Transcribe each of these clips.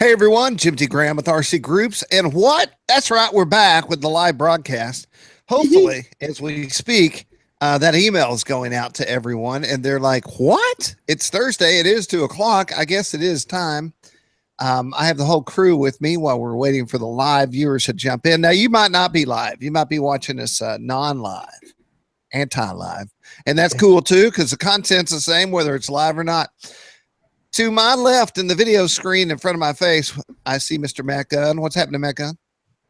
Hey everyone, Jim T. Graham with RCGroups. And what? That's right, we're back with the live broadcast. Hopefully, as we speak, that email is going out to everyone and they're like, what? It's Thursday. It is 2:00. I guess it is time. I have the whole crew with me while we're waiting for the live viewers to jump in. Now, you might not be live. You might be watching us non-live, anti-live. And that's cool too, because the content's the same, whether it's live or not. To my left in the video screen in front of my face, I see Mr. Matt Gunn. What's happening, Matt Gunn?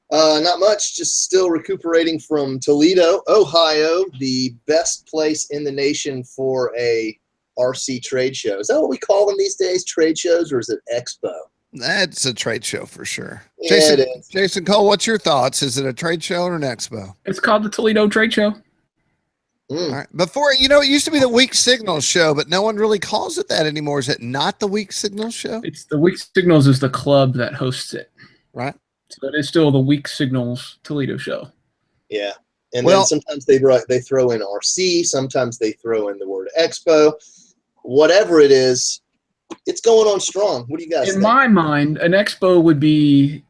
Not much, just still recuperating from Toledo, Ohio, the best place in the nation for a RC trade show. Is that what we call them these days, trade shows, or is it expo? That's a trade show for sure. Yeah, it is. Jason Cole, what's your thoughts? Is it a trade show or an expo? It's called the Toledo Trade Show. All right. Before, it used to be the Weak Signals show, but no one really calls it that anymore. Is it not the Weak Signals show? It's the Weak Signals is the club that hosts it. Right. So it is still the Weak Signals Toledo show. Yeah. And then sometimes they throw in RC, sometimes they throw in the word expo. Whatever it is, it's going on strong. What do you guys think? In my mind, an expo would be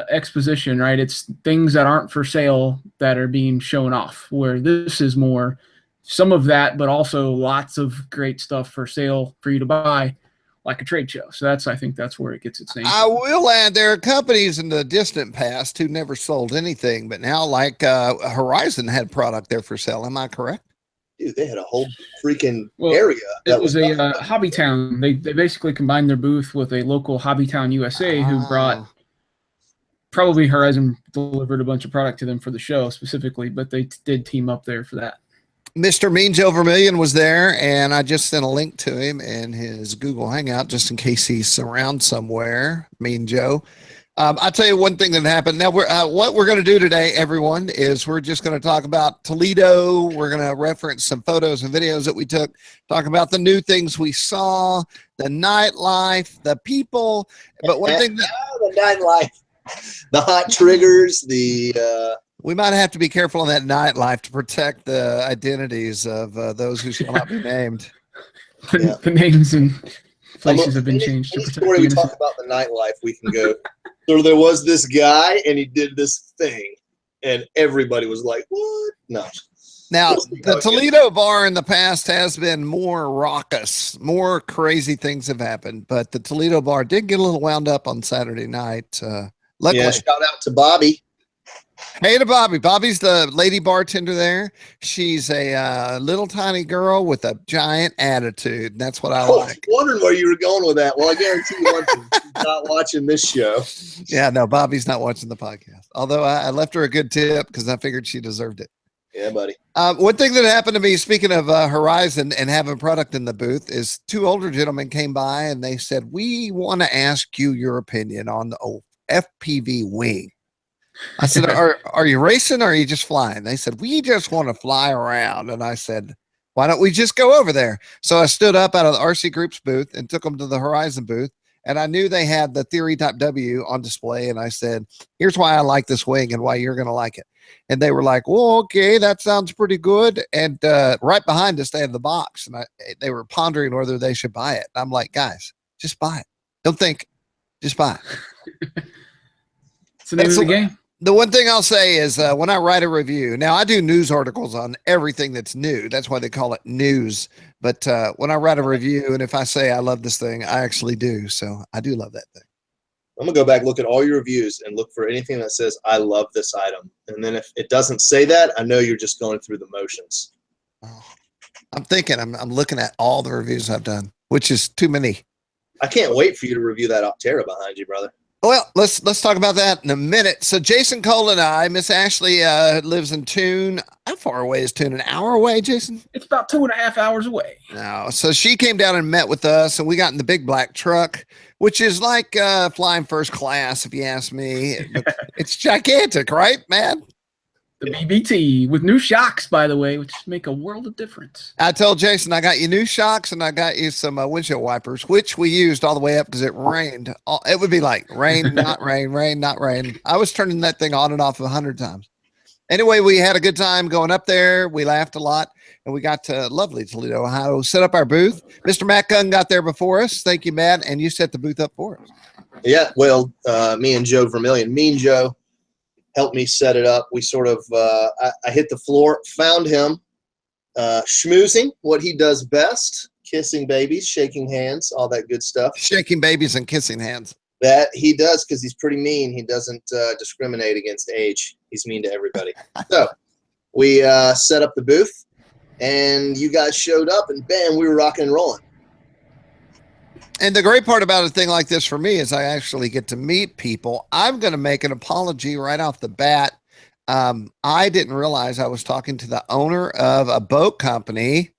exposition, right? It's things that aren't for sale that are being shown off, where this is more some of that, but also lots of great stuff for sale for you to buy, like a trade show. So I think that's where it gets its name. I will add, there are companies in the distant past who never sold anything, but now like Horizon had product there for sale. Am I correct? Dude, they had a whole freaking area. It was a Hobby Town. They basically combined their booth with a local Hobby Town USA who brought, probably Horizon delivered a bunch of product to them for the show specifically, but they did team up there for that. Mr. Mean Joe Vermillion was there, and I just sent a link to him in his Google Hangout just in case he's around somewhere. Mean Joe. I'll tell you one thing that happened. Now, what we're going to do today, everyone, is we're just going to talk about Toledo. We're going to reference some photos and videos that we took, talk about the new things we saw, the nightlife, the people. But one thing that the nightlife, the hot triggers, we might have to be careful on that nightlife to protect the identities of those who shall not be named. The names and places have been changed to protect before we talk about the nightlife, we can go. So there was this guy, and he did this thing, and everybody was like, "What?" No. Now, the Toledo bar in the past has been more raucous, more crazy things have happened, but the Toledo bar did get a little wound up on Saturday night. Luckily, yeah, shout out to Bobby. Hey to Bobby. Bobby's the lady bartender there. She's a little tiny girl with a giant attitude. And that's what I like. I was wondering where you were going with that. Well, I guarantee you she's not watching this show. Yeah, no, Bobby's not watching the podcast. Although I left her a good tip because I figured she deserved it. Yeah, buddy. One thing that happened to me, speaking of Horizon and having product in the booth, is two older gentlemen came by and they said, we want to ask you your opinion on the old FPV wing. I said, are you racing or are you just flying? They said, we just want to fly around. And I said, why don't we just go over there? So I stood up out of the RCGroups booth and took them to the Horizon booth. And I knew they had the Theory Type W on display. And I said, here's why I like this wing and why you're going to like it. And they were like, well, okay, that sounds pretty good. And right behind us, they had the box. And they were pondering whether they should buy it. And I'm like, guys, just buy it. Don't think, just buy it. It's the name of the game. The one thing I'll say is when I write a review, now I do news articles on everything that's new. That's why they call it news. But when I write a review, and if I say I love this thing, I actually do. So I do love that thing. I'm going to go back, look at all your reviews, and look for anything that says, I love this item. And then if it doesn't say that, I know you're just going through the motions. Oh, I'm thinking, I'm looking at all the reviews I've done, which is too many. I can't wait for you to review that Optera behind you, brother. Well, let's talk about that in a minute. So Jason Cole and I, Miss Ashley lives in Toon. How far away is Toon? An hour away, Jason? It's about 2.5 hours away. No. So she came down and met with us, and we got in the big black truck, which is like flying first class, if you ask me. It's gigantic, right, man? The BBT with new shocks, by the way, which make a world of difference. I told Jason I got you new shocks and I got you some windshield wipers, which we used all the way up because it rained. It would be like rain, not rain, rain, not rain. I was turning that thing on and off 100 times. Anyway, we had a good time going up there. We laughed a lot. and we got to lovely Toledo, Ohio, set up our booth. Mr. Matt Gunn got there before us. Thank you, Matt, and you set the booth up for us. Yeah, well, me and Joe Vermillion, Mean Joe, helped me set it up. We sort of, I hit the floor, found him schmoozing, what he does best, kissing babies, shaking hands, all that good stuff. Shaking babies and kissing hands. That he does because he's pretty mean. He doesn't discriminate against age. He's mean to everybody. So we set up the booth, and you guys showed up, and bam, we were rocking and rolling. And the great part about a thing like this for me is I actually get to meet people. I'm going to make an apology right off the bat. I didn't realize I was talking to the owner of a boat company,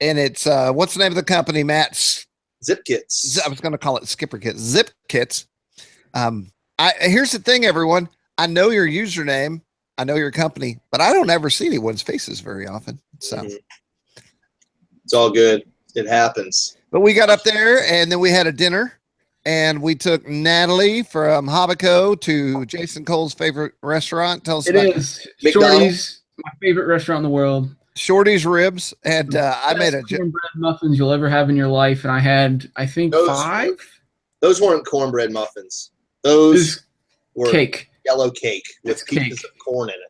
and it's what's the name of the company, Matt? Zip Kits. I was going to call it Skipper Kits. Zip Kits. Here's the thing, everyone. I know your username. I know your company, but I don't ever see anyone's faces very often. So it's all good. It happens. But we got up there, and then we had a dinner, and we took Natalie from Habaco to Jason Cole's favorite restaurant. Tell us It about is McDonald's. Shorty's, my favorite restaurant in the world. Shorty's Ribs, and I made a cornbread muffins you'll ever have in your life, and I had, I think, Those- 5. Those weren't cornbread muffins. Those were Cake. yellow cake with It's cake. pieces of corn in it.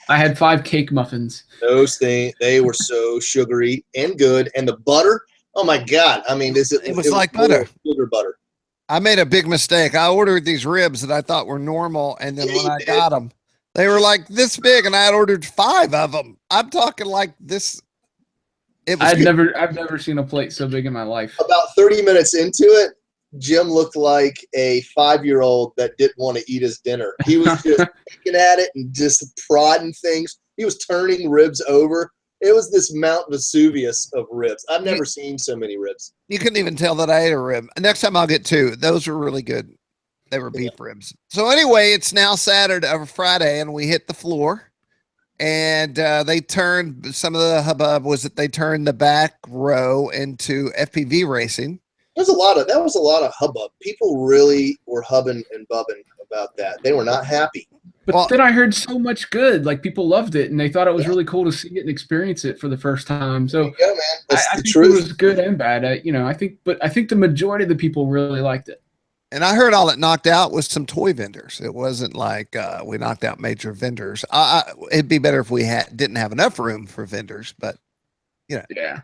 I had 5 cake muffins. Those things, they were so sugary and good. And the butter, oh my God. I mean, It was like butter. Sugar butter. I made a big mistake. I ordered these ribs that I thought were normal, and then Yeah, when you I did. got them, they were like this big, and I had ordered 5 of them. I'm talking like this. It was good. I've never seen a plate so big in my life. About 30 minutes into it, Jim looked like a 5-year-old that didn't want to eat his dinner. He was just picking at it and just prodding things. He was turning ribs over. It was this Mount Vesuvius of ribs. I've never seen so many ribs. You couldn't even tell that I ate a rib. Next time I'll get 2. Those were really good. They were beef ribs. So anyway, it's now Saturday or Friday, and we hit the floor. And they turned, some of the hubbub was that they turned the back row into FPV racing. That was a lot of hubbub. People really were hubbing and bubbing about that. They were not happy. But then I heard so much good. Like, people loved it, and they thought it was really cool to see it and experience it for the first time. So Yeah, man. That's I the think truth. it was good and bad. I think the majority of the people really liked it. And I heard all it knocked out was some toy vendors. It wasn't like we knocked out major vendors. It'd be better if we didn't have enough room for vendors, but Yeah.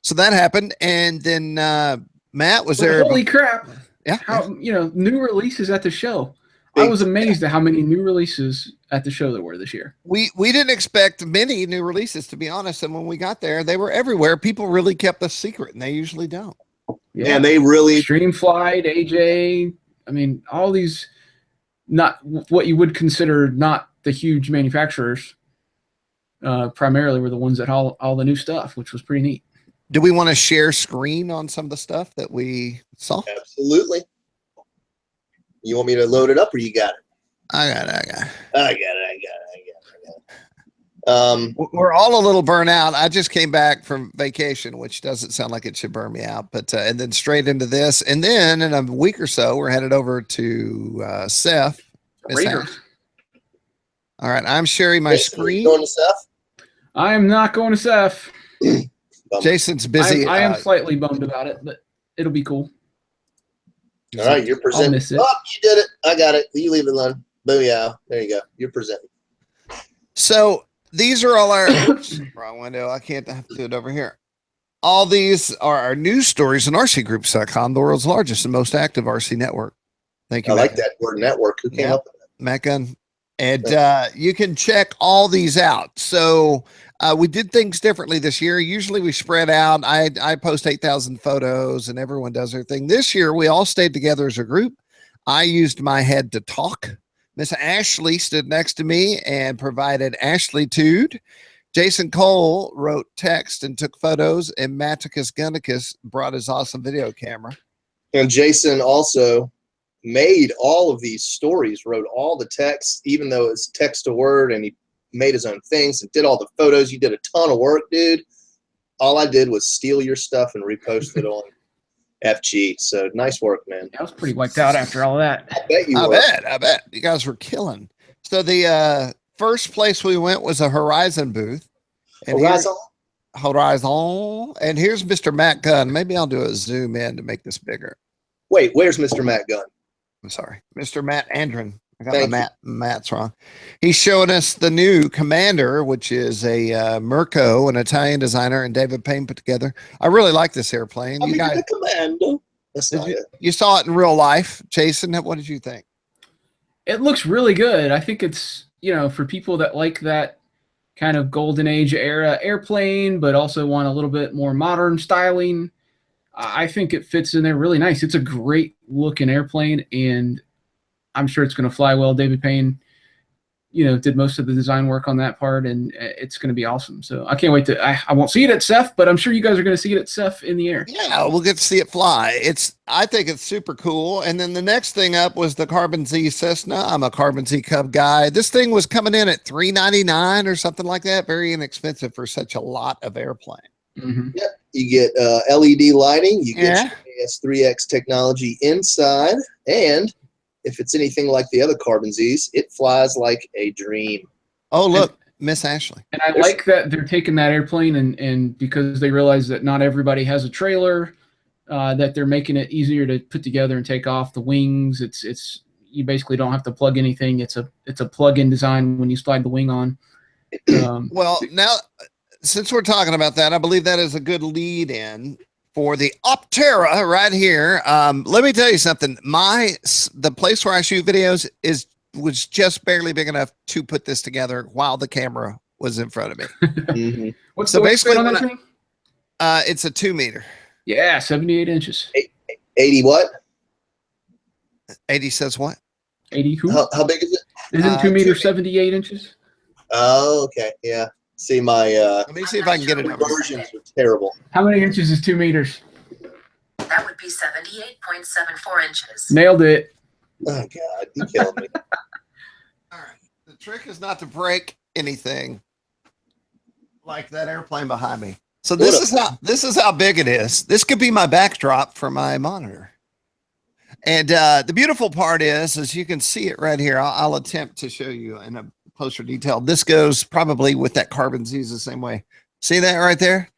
so that happened. And then Matt was there. Holy crap. Yeah. How, new releases at the show. Big I was amazed at how many new releases at the show there were this year. We didn't expect many new releases, to be honest. And when we got there, they were everywhere. People really kept us secret, and they usually don't. Yeah. And they really Streamflight, AJ, I mean, all these, not what you would consider not the huge manufacturers, primarily were the ones that all the new stuff, which was pretty neat. Do we want to share screen on some of the stuff that we saw? absolutely. You want me to load it up or you got it? I got it. I got it. We're all a little burnt out. I just came back from vacation, which doesn't sound like it should burn me out, but and then straight into this, and then in a week or so, we're headed over to Seth. Raiders. All right, I'm sharing my screen. Going to Seth? I am not going to Seth. Jason's busy. I am slightly bummed about it, but it'll be cool. All right, you're presenting. miss it. Oh, you did it. I got it. You leave it alone. Booyah. There you go. You're presenting. So these are all our wrong window. I can't have to do it over here. All these are our news stories on RCGroups.com, the world's largest and most active RC network. Thank you. I Matt. like that word network. Who came Yeah. up with that? Matt Gunn. And you can check all these out. So we did things differently this year. Usually we spread out. I post 8,000 photos and everyone does their thing. This year we all stayed together as a group. I used my head to talk. Miss Ashley stood next to me and provided Ashley-tude. Jason Cole wrote text and took photos, and Maticus Gunnicus brought his awesome video camera. And Jason also made all of these stories, wrote all the text, even though it's text to word, and he made his own things and did all the photos. You did a ton of work, dude. All I did was steal your stuff and repost it on FG. So nice work, man. I was pretty wiped out after all of that. I bet you I were. bet. You guys were killing. So the first place we went was a Horizon booth. And here, Horizon. Horizon. And here's Mr. Matt Gunn. Maybe I'll do a zoom in to make this bigger. Wait, where's Mr. Matt Gunn? I'm sorry, Mr. Matt Andron. I got Thank my Matt's wrong. He's showing us the new Commander, which is a Mirko, an Italian designer, and David Payne put together. I really like this airplane. You guys, the Commander. That's not it. you saw it in real life, Jason. What did you think? It looks really good. I think it's, for people that like that kind of golden age era airplane, but also want a little bit more modern styling. I think it fits in there really nice. It's a great looking airplane, and I'm sure it's going to fly well. David Payne, did most of the design work on that part, and it's going to be awesome. So I can't wait I won't see it at CEF, but I'm sure you guys are going to see it at CEF in the air. Yeah, we'll get to see it fly. I think it's super cool. And then the next thing up was the Carbon Z Cessna. I'm a Carbon Z Cub guy. This thing was coming in at $399 or something like that. Very inexpensive for such a lot of airplane. Mm-hmm. Yep. You get LED lighting. You get your AS3X technology inside, and if it's anything like the other Carbon Zs, it flies like a dream. Oh, look, Miss Ashley. And I like that they're taking that airplane and because they realize that not everybody has a trailer, that they're making it easier to put together and take off the wings. It's you basically don't have to plug anything. It's a plug-in design when you slide the wing on. Well, now since we're talking about that, I believe that is a good lead in for the Optera right here. Let me tell you something. The place where I shoot videos was just barely big enough to put this together while the camera was in front of me. Mm-hmm. What's So the basically, weight on that thing? it's a 2 meter. Yeah, 78 inches. 80 what? 80 says what? 80 who? How big is it? Isn't 2 2 meters 78 inches? Oh, okay. Yeah. See, my Let me see if I can get it. conversions are terrible. How many inches is 2 meters? That would be 78.74 inches. Nailed it. Oh, God. You killed me. All right. The trick is not to break anything like that airplane behind me. So this is how big it is. This could be my backdrop for my monitor. And the beautiful part is, as you can see it right here, I'll attempt to show you in a closer detail. This goes probably with that Carbon Z the same way. See that right there?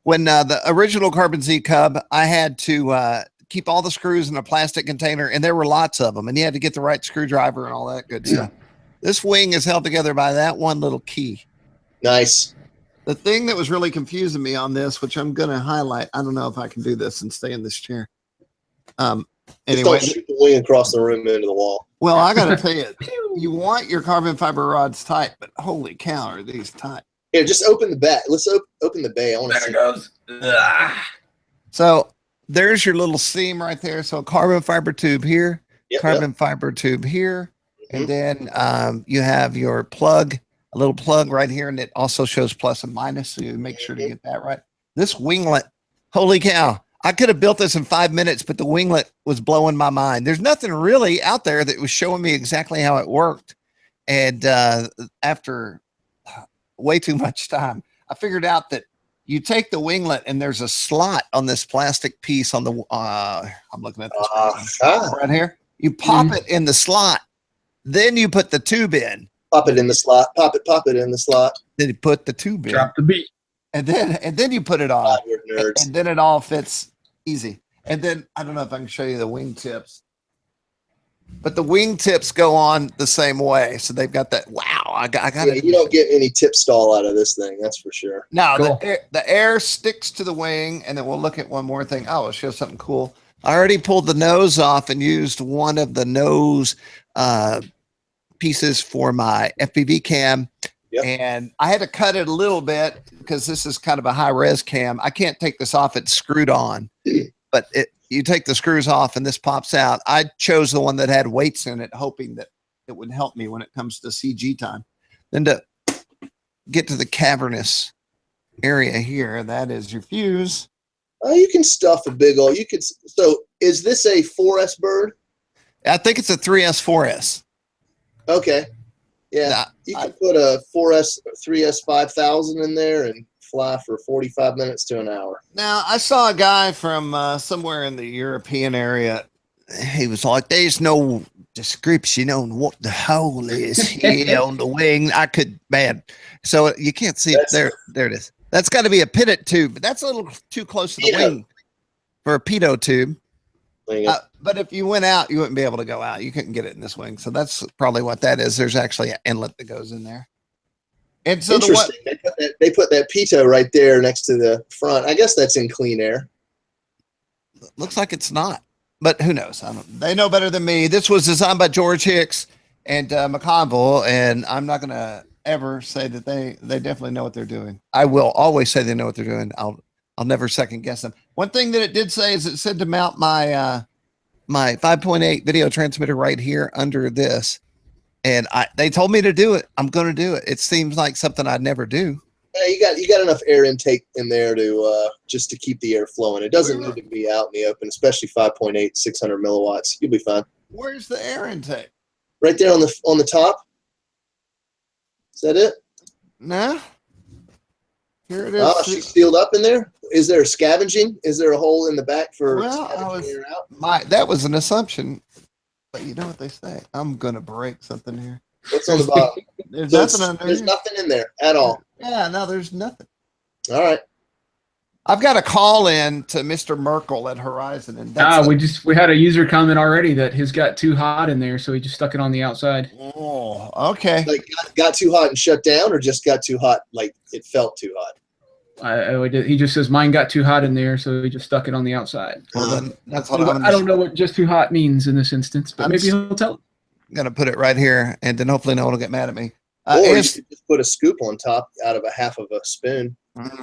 When the original Carbon Z Cub, I had to keep all the screws in a plastic container, and there were lots of them, and you had to get the right screwdriver and all that good stuff. This wing is held together by that one little key. Nice. The thing that was really confusing me on this, which I'm going to highlight, I don't know if I can do this and stay in this chair. Just Anyway, don't shoot the wing across the room into the wall. well, I got to tell you, you want your carbon fiber rods tight, but holy cow, are these tight? Here, just open the back. Let's open the bay. I want to see. There it goes. So there's your little seam right there. So carbon fiber tube here, Yep, carbon fiber tube here, Mhm. and then you have your plug, a little plug right here, and it also shows plus and minus, so you make sure to get that right. This winglet, holy cow. I could have built this in 5 minutes, but the winglet was blowing my mind. There's nothing really out there that was showing me exactly how it worked. And after way too much time, I figured out that you take the winglet and there's a slot on this plastic piece on the, I'm looking at this right here. You pop it in the slot. Then you put the tube in. Pop it in the slot. Pop it in the slot. Then you put the tube in. Drop the beat. And then you put it on. God, we're nerds. And then it all fits easy. And then I don't know if I can show you the wing tips, but the wing tips go on the same way. So they've got that. Wow, I got Yeah, it. you don't get any tip stall out of this thing, that's for sure. No, Cool. the air sticks to the wing, and then we'll look at one more thing. Oh, I'll show something cool. I already pulled the nose off and used one of the nose pieces for my FPV cam. Yep. And I had to cut it a little bit because this is kind of a high res cam. I can't take this off. It's screwed on, but you take the screws off and this pops out. I chose the one that had weights in it, hoping that it would help me when it comes to CG time. Then to get to the cavernous area here, that is your fuse. Oh, you can stuff a big old, so is this a 4S bird? I think it's a 3S, 4S. Okay. Yeah. Nah, You can put a 4S, 3S 5000 in there and fly for 45 minutes to an hour. Now, I saw a guy from somewhere in the European area. He was like, there's no description on what the hole is here on the wing. I could, man. So you can't see it. There it is. That's got to be a pivot tube, but that's a little too close to the wing for a pitot tube. But if you went out, you wouldn't be able to go out. You couldn't get it in this wing. So that's probably what that is. There's actually an inlet that goes in there. And so interesting. They put that pitot right there next to the front. I guess that's in clean air. Looks like it's not, but who knows? They know better than me. This was designed by George Hicks and McConville, and I'm not going to ever say that they definitely know what they're doing. I will always say they know what they're doing. I'll never second guess them. One thing that it did say is it said to mount my my 5.8 video transmitter right here under this, and they told me to do it. I'm going to do it. It seems like something I'd never do. Yeah, you got enough air intake in there to just to keep the air flowing. It doesn't need to be out in the open, especially 5.8, 600 milliwatts. You'll be fine. Where's the air intake? Right there on the top. Is that it? No. Here it is. Oh, she's sealed up in there. Is there scavenging? Is there a hole in the back for scavenging air out? That was an assumption, but you know what they say. I'm gonna break something here. What's on the bottom? There's nothing under There's here. nothing in there at all. Yeah, no, there's nothing. All right. I've got a call in to Mr. Merkel at Horizon, and we had a user comment already that his got too hot in there, so he just stuck it on the outside. Oh, okay. Like got too hot and shut down, or just got too hot, like it felt too hot. He just says mine got too hot in there, so he just stuck it on the outside. Well, then that's what I don't know what just too hot means in this instance, but maybe he'll tell. I'm gonna put it right here, and then hopefully no one will get mad at me. Or you could just put a scoop on top out of a half of a spoon.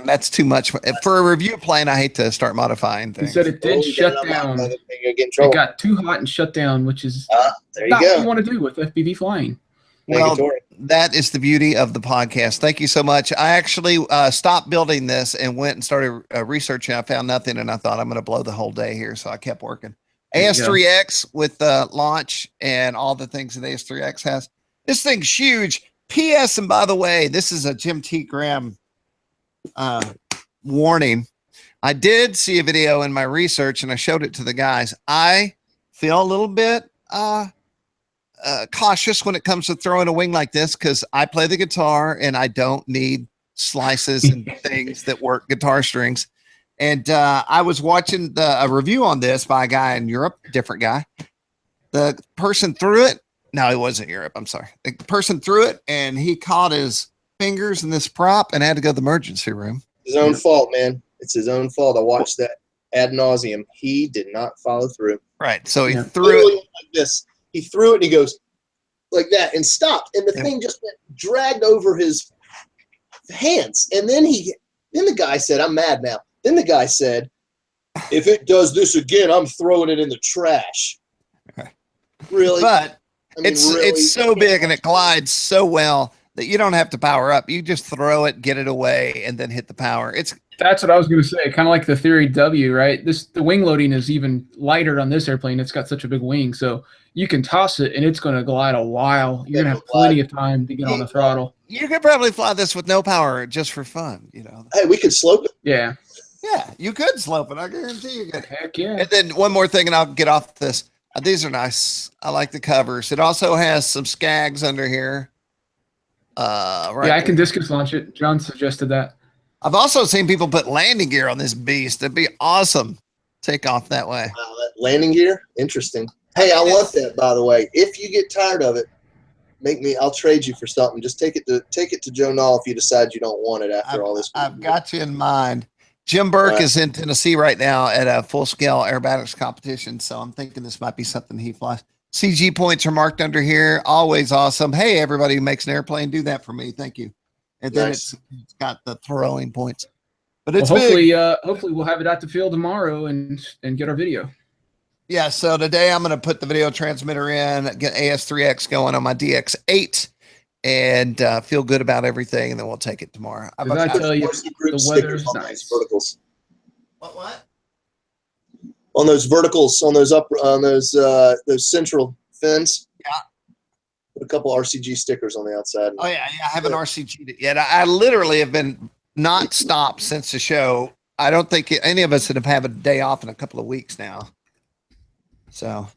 That's too much for a review plane. I hate to start modifying things. He said it did shut down. It got too hot and shut down, which is there you not go. what you want to do with FPV flying. Well, that is the beauty of the podcast. Thank you so much. I actually stopped building this and went and started researching. I found nothing, and I thought I'm going to blow the whole day here, so I kept working. AS3X with the launch and all the things that AS3X has. This thing's huge. P.S. And by the way, this is a Jim T. Graham warning. I did see a video in my research, and I showed it to the guys. I feel a little bit cautious when it comes to throwing a wing like this because I play the guitar and I don't need slices and things that work guitar strings. And I was watching a review on this by a guy in Europe, different guy. The person threw it. No, it wasn't Europe. I'm sorry. The person threw it and he caught his fingers in this prop and had to go to the emergency room. His own fault, man. It's his own fault. I watched that ad nauseum. He did not follow through. Right. So he threw it like this. He threw it and he goes like that and stopped. And the thing just went dragged over his hands. And then the guy said, I'm mad now. Then the guy said, if it does this again, I'm throwing it in the trash. Really? But I mean, it's so big and it glides so well that you don't have to power up. You just throw it, get it away, and then hit the power. That's what I was going to say. Kind of like the Theory W, right? The wing loading is even lighter on this airplane. It's got such a big wing, so you can toss it and it's going to glide a while. You're going to have plenty of time to get on the throttle. You could probably fly this with no power just for fun, you know. Hey, we could slope it. Yeah. Yeah, you could slope it. I guarantee you could. Heck yeah. And then one more thing, and I'll get off this. These are nice. I like the covers. It also has some skags under here. Right. Yeah, I can discus launch it. John suggested that. I've also seen people put landing gear on this beast. It'd be awesome. Take off that way. Wow, that landing gear, interesting. Hey, I want that, by the way. If you get tired of it, I'll trade you for something. Just take it to Joe Nall if you decide you don't want it after all this. I've got you in mind. Jim Burke is in Tennessee right now at a full-scale aerobatics competition, so I'm thinking this might be something he flies. CG points are marked under here. Always awesome. Hey, everybody who makes an airplane, do that for me. Thank you. And then it's got the throwing points. But it's hopefully we'll have it at the field tomorrow and get our video. Yeah, so today I'm going to put the video transmitter in, get AS3X going on my DX8, and feel good about everything, and then we'll take it tomorrow. I tell you, the weather's nice. Verticals. What? On those verticals, on those central fins. Yeah. Put a couple RCG stickers on the outside. Oh yeah, I haven't RCG'd it yet. I literally have been not stopped since the show. I don't think any of us have had a day off in a couple of weeks now. So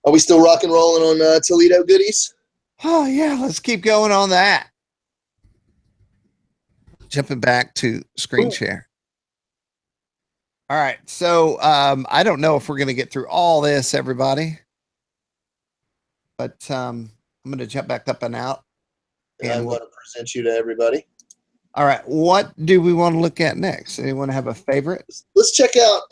Are we still rock and rolling on Toledo goodies? Oh yeah, let's keep going on that. Jumping back to screen Ooh. share. All right, so I don't know if we're going to get through all this, everybody, but I'm going to jump back up and out. And I want to present you to everybody. All right, what do we want to look at next? Anyone have a favorite? Let's check out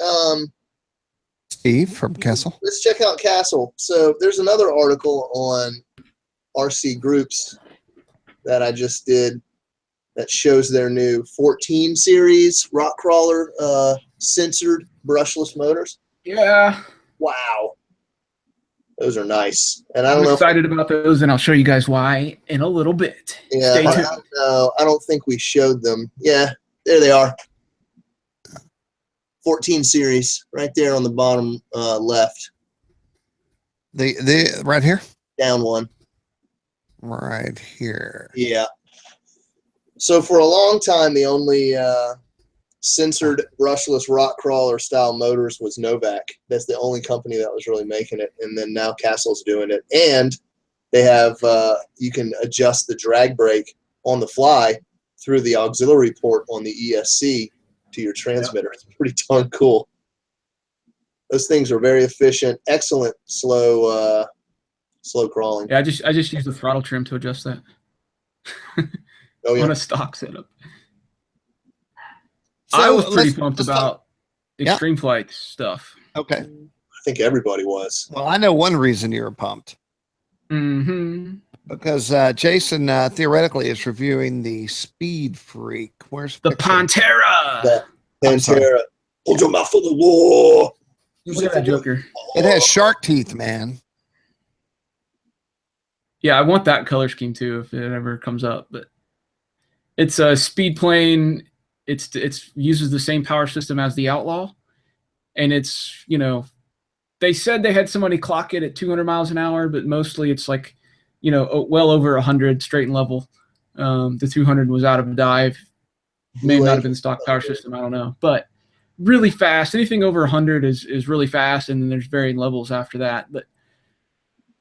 Steve from Kessel. Let's check out Castle. So there's another article on RCGroups that I just did that shows their new 14 series rock crawler censored brushless motors. Yeah. Wow. Those are nice. And I I'm don't know. excited about those, and I'll show you guys why in a little bit. Yeah, Stay I tuned. don't think we showed them. Yeah, there they are. 14 series right there on the bottom left. The right here? Down one. Right here. Yeah. So for a long time, the only censored brushless rock crawler style motors was Novak. That's the only company that was really making it. And then now Castle's doing it. And they have, you can adjust the drag brake on the fly through the auxiliary port on the ESC to your transmitter. It's pretty darn cool. Those things are very efficient, excellent slow crawling. Yeah, I just use the throttle trim to adjust that. Oh yeah. On a stock setup. So I was pretty pumped about Yeah. Extreme Flight stuff. Okay. I think everybody was. Well, I know one reason you're pumped. Mm-hmm. Because Jason theoretically is reviewing the Speed Freak. Where's The picture? Pantera. The I'm sorry. Pantera. Hold your mouth for the war. Look at that Joker. It has shark teeth, man. Yeah, I want that color scheme too if it ever comes up. But it's a speed plane. It's uses the same power system as the Outlaw, and it's, you know, they said they had somebody clock it at 200 miles an hour, but mostly it's like, you know, well over 100 straight and level. The 200 was out of a dive. May not have been the stock power system. I don't know, but really fast. Anything over 100 is really fast, and then there's varying levels after that. But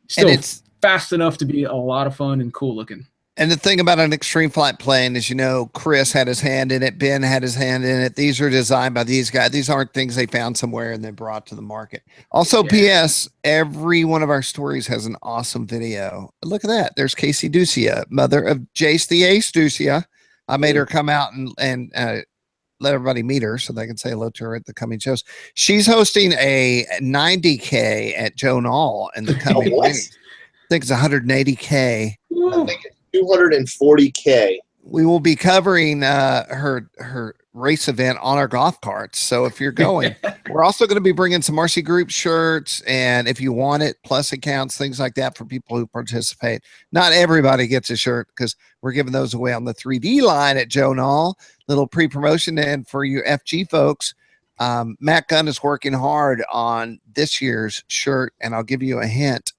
still, it's fast enough to be a lot of fun and cool looking. And the thing about an extreme flight plane is, you know, Chris had his hand in it. Ben had his hand in it. These are designed by these guys. These aren't things they found somewhere and then brought to the market. Also, P.S., every one of our stories has an awesome video. Look at that. There's Casey Ducia, mother of Jace the Ace Ducia. I made her come out and let everybody meet her so they can say hello to her at the coming shows. She's hosting a 90K at Joan All in the coming weeks. I think it's 180K. I think it's 240K. We will be covering her race event on our golf carts. So if you're going, we're also going to be bringing some RC Group shirts, and if you want it, plus accounts, things like that for people who participate. Not everybody gets a shirt because we're giving those away on the 3D line at Joan All. Little pre-promotion, and for you FG folks, Matt Gunn is working hard on this year's shirt, and I'll give you a hint.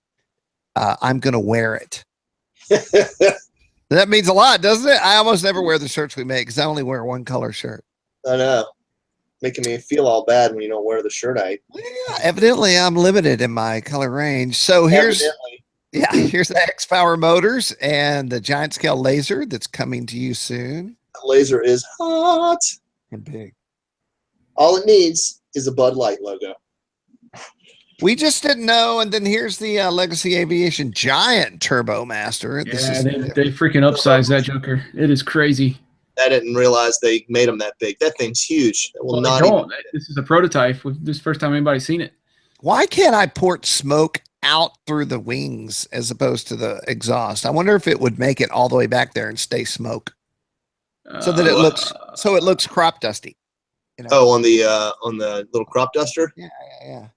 I'm going to wear it. That means a lot, doesn't it? I almost never wear the shirts we make because I only wear one color shirt. I know. Making me feel all bad when you don't wear the shirt I. Well, yeah, evidently I'm limited in my color range. So here's here's the X Power Motors and the giant scale laser that's coming to you soon. The laser is hot and big. All it needs is a Bud Light logo. We just didn't know, and then here's the Legacy Aviation Giant Turbo Master. Yeah, they freaking upsized that Joker. It is crazy. I didn't realize they made them that big. That thing's huge. This is a prototype. This is the first time anybody's seen it. Why can't I port smoke out through the wings as opposed to the exhaust? I wonder if it would make it all the way back there and stay smoke, so that it looks crop dusty. You know? Oh, on the little crop duster. Yeah.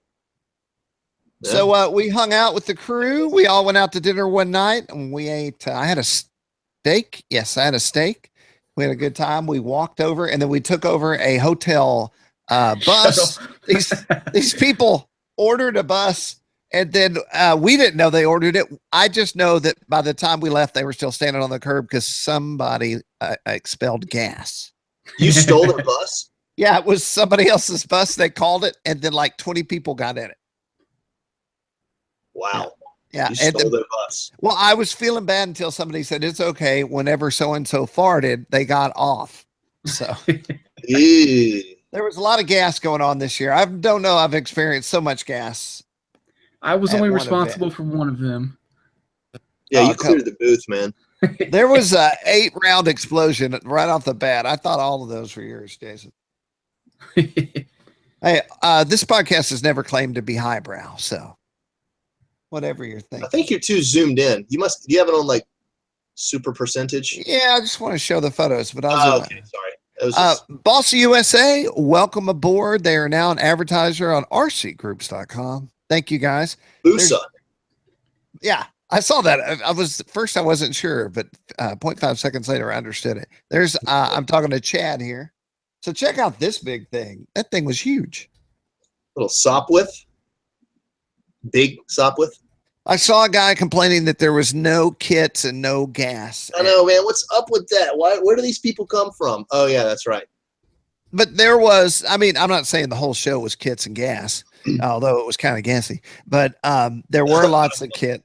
So we hung out with the crew. We all went out to dinner one night and we ate. I had a steak. Yes, I had a steak. We had a good time. We walked over and then we took over a hotel bus. These people ordered a bus and then we didn't know they ordered it. I just know that by the time we left, they were still standing on the curb because somebody expelled gas. You stole their bus? Yeah, it was somebody else's bus. They called it and then like 20 people got in it. Wow. Yeah. You And stole their bus. well, I was feeling bad until somebody said it's okay. Whenever so and so farted, they got off. So Ew. there was a lot of gas going on this year. I don't know. I've experienced so much gas. I was At only one responsible event. for one of them. Yeah, Oh, you cleared the booth, man. There was a 8-round explosion right off the bat. I thought all of those were yours, Jason. Hey, this podcast has never claimed to be highbrow, so whatever you're thinking. I think you're too zoomed in. Do you have it on like super percentage? Yeah, I just want to show the photos, but I'll zoom Okay, in. sorry. It was just, Bossy USA, welcome aboard. They are now an advertiser on RCGroups.com. Thank you, guys. Busa. Yeah, I saw that. I wasn't sure, but 0.5 seconds later, I understood it. I'm talking to Chad here. So check out this big thing. That thing was huge. Little Sopwith. Big Sopwith. I saw a guy complaining that there was no kits and no gas. I know, man. What's up with that? Where do these people come from? Oh, yeah, that's right. But there was, I mean, I'm not saying the whole show was kits and gas, although it was kind of gassy, but there were lots of kit.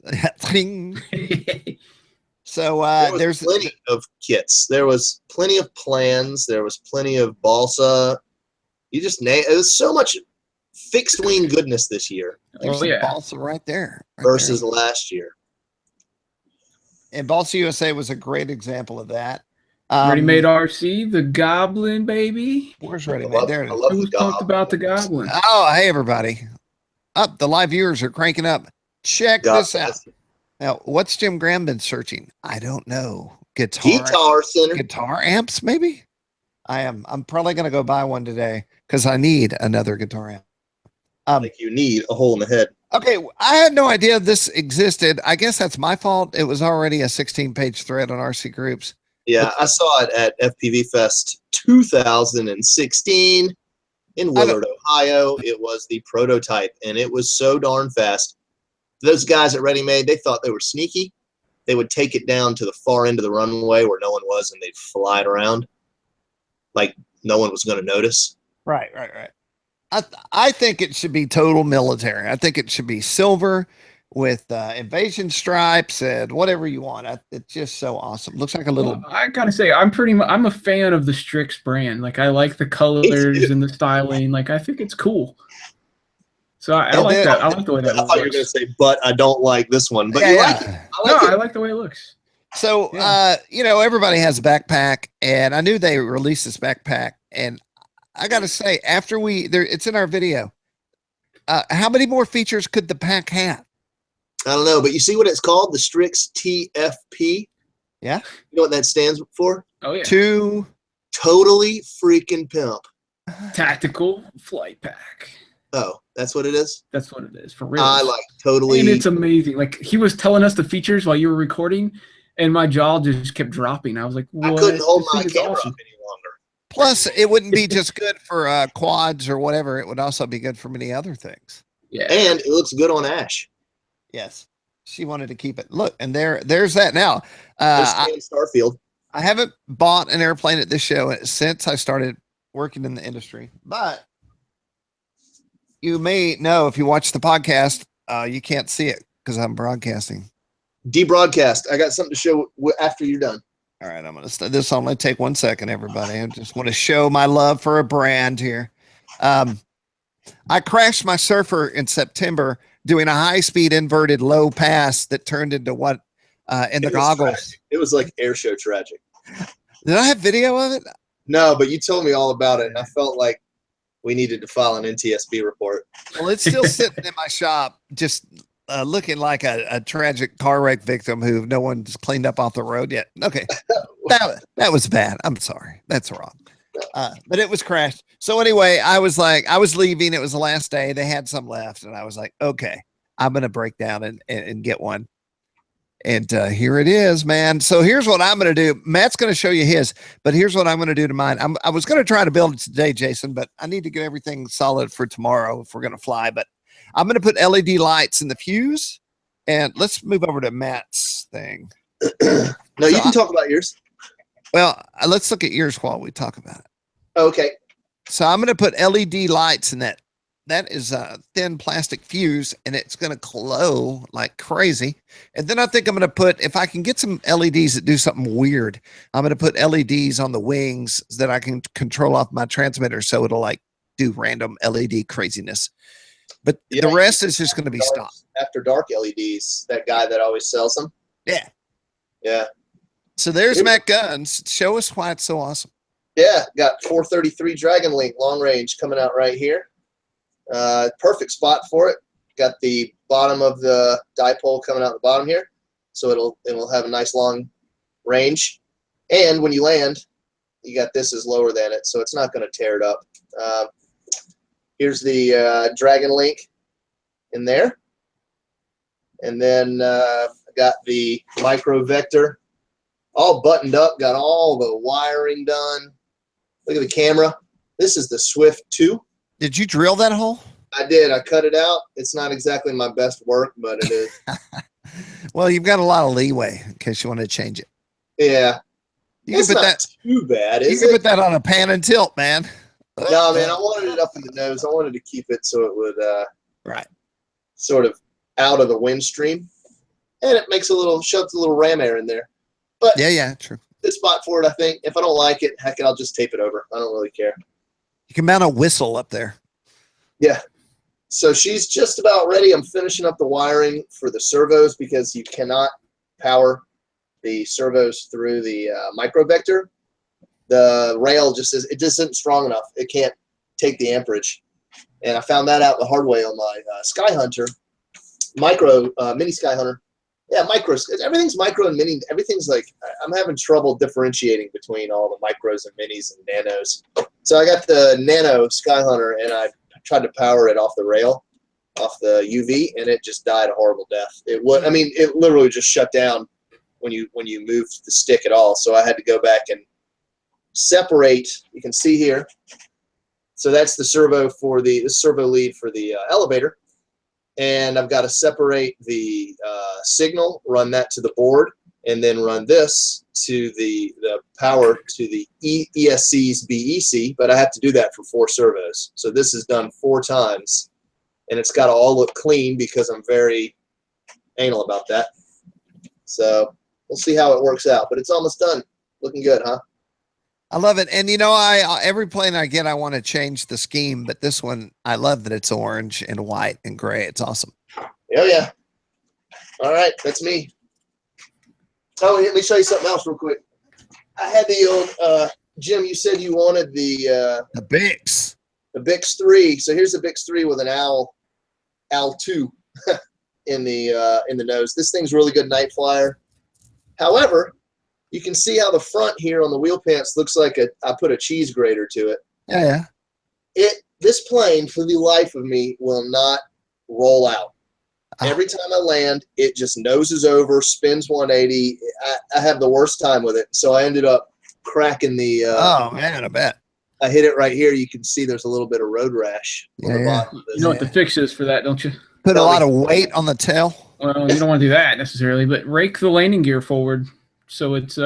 So there's plenty of kits. There was plenty of plans. There was plenty of balsa. You just named it. Was so much fixed wing goodness this year. There's some balsa right there. Versus last year. And Balsa USA was a great example of that. Ready Made RC, the Goblin, baby. Where's Ready Made? There it is. Who's pumped about the Goblin? Oh, hey, everybody. Up, the live viewers are cranking up. Check this out. Now, what's Jim Graham been searching? I don't know. Guitar Center. Guitar amps, maybe? I'm probably going to go buy one today because I need another guitar amp. Like you need a hole in the head. Okay, I had no idea this existed. I guess that's my fault. It was already a 16-page thread on RC Groups. Yeah, I saw it at FPV Fest 2016 in Willard, Ohio. It was the prototype, and it was so darn fast. Those guys at Ready Made, they thought they were sneaky. They would take it down to the far end of the runway where no one was, and they'd fly it around like no one was going to notice. Right. I think it should be total military. I think it should be silver with invasion stripes and whatever you want. It's just so awesome. Looks like a little. Well, I gotta say, I'm a fan of the Strix brand. Like, I like the colors and the styling. Like, I think it's cool. So I like that. I like the way that looks. I thought you were going to say, but I don't like this one. But yeah, you like it. I like the way it looks. So, everybody has a backpack, and I knew they released this backpack, and I got to say, it's in our video. How many more features could the pack have? I don't know, but you see what it's called? The Strix TFP? Yeah. You know what that stands for? Oh, yeah. Totally freaking pimp. Tactical flight pack. Oh, that's what it is? That's what it is, for real. I like totally. And it's amazing. Like, he was telling us the features while you were recording, and my jaw just kept dropping. I was like, what? I couldn't hold my camera up any longer. Plus, it wouldn't be just good for quads or whatever. It would also be good for many other things. Yeah. And it looks good on Ash. Yes. She wanted to keep it. Look, and there's that now. Starfield. I haven't bought an airplane at this show since I started working in the industry, but you may know if you watch the podcast, you can't see it because I'm broadcasting. Debroadcast. I got something to show after you're done. All right, I'm going to start this on. Let's take 1 second, everybody. I just want to show my love for a brand here. I crashed my Surfer in September doing a high-speed inverted low pass that turned into what in the goggles. Tragic. It was like air show tragic. Did I have video of it? No, but you told me all about it, and I felt like we needed to file an NTSB report. Well, it's still sitting in my shop, just looking like a tragic car wreck victim who no one's cleaned up off the road yet. Okay, that was bad. I'm sorry. That's wrong. But it was crashed. So anyway, I was leaving. It was the last day. They had some left, and I was like, okay, I'm gonna break down and get one. And here it is, man. So here's what I'm going to do. Matt's going to show you his, but here's what I'm going to do to mine. I was going to try to build it today, Jason, but I need to get everything solid for tomorrow if we're going to fly. But I'm going to put LED lights in the fuse, and let's move over to Matt's thing. No, you can talk about yours. Well, let's look at yours while we talk about it. Okay. So I'm going to put LED lights in that that is a thin plastic fuse, and it's going to glow like crazy. And then I think I'm going to put, if I can get some LEDs that do something weird, I'm going to put LEDs on the wings that I can control off my transmitter, so it'll like do random LED craziness. But Yeah, the rest is just going to be stock. After dark LEDs, that guy that always sells them. Yeah. Yeah. So there's Matt Guns. Show us why it's so awesome. Yeah, got 433 Dragon Link long range coming out right here. Perfect spot for it. Got the bottom of the dipole coming out the bottom here, so it'll have a nice long range. And when you land, you got this is lower than it, so it's not going to tear it up. Here's the Dragon Link in there, and then I got the micro vector all buttoned up. Got all the wiring done. Look at the camera. This is the Swift 2. Did you drill that hole? I did. I cut it out. It's not exactly my best work, but it is. Well, you've got a lot of leeway in case you want to change it. Yeah. You It's can put not that. too bad, You is can it? put that on a pan and tilt, man. No, man, I wanted it up in the nose. I wanted to keep it so it would Right. sort of out of the wind stream. And it makes shoves a little ram air in there. But Yeah, true. good spot for it, I think. If I don't like it, heck, I'll just tape it over. I don't really care. You can mount a whistle up there. Yeah. So she's just about ready. I'm finishing up the wiring for the servos because you cannot power the servos through the micro vector. The rail just isn't strong enough. It can't take the amperage. And I found that out the hard way on my Sky Hunter, mini Sky Hunter. Yeah, micro. Everything's micro and mini. Everything's like, I'm having trouble differentiating between all the micros and minis and nanos. So I got the nano Sky Hunter, and I tried to power it off the rail, off the UV, and it just died a horrible death. It literally just shut down when you moved the stick at all. So I had to go back and separate. You can see here. So that's the servo servo lead for the elevator. And I've got to separate the signal, run that to the board, and then run this to the power to the ESC's BEC. But I have to do that for 4 servos. So this is done 4 times, and it's got to all look clean because I'm very anal about that. So we'll see how it works out. But it's almost done. Looking good, huh? I love it. And every plane I get, I want to change the scheme, but this one, I love that it's orange and white and gray. It's awesome. Oh, yeah. All right, that's me. Oh, let me show you something else real quick. I had the old, Jim, you said you wanted the Bix. The Bix 3. So here's the Bix 3 with an Owl 2 in the nose. This thing's really good night flyer. However, you can see how the front here on the wheel pants looks like I put a cheese grater to it. Yeah. This plane, for the life of me, will not roll out. Every time I land, it just noses over, spins 180. I have the worst time with it. So I ended up cracking the. Oh, man, I bet. I hit it right here. You can see there's a little bit of road rash on the bottom of this. You know what the fix is for that, don't you? Put a lot of weight on the tail. Well, you don't want to do that necessarily, but rake the landing gear forward so it's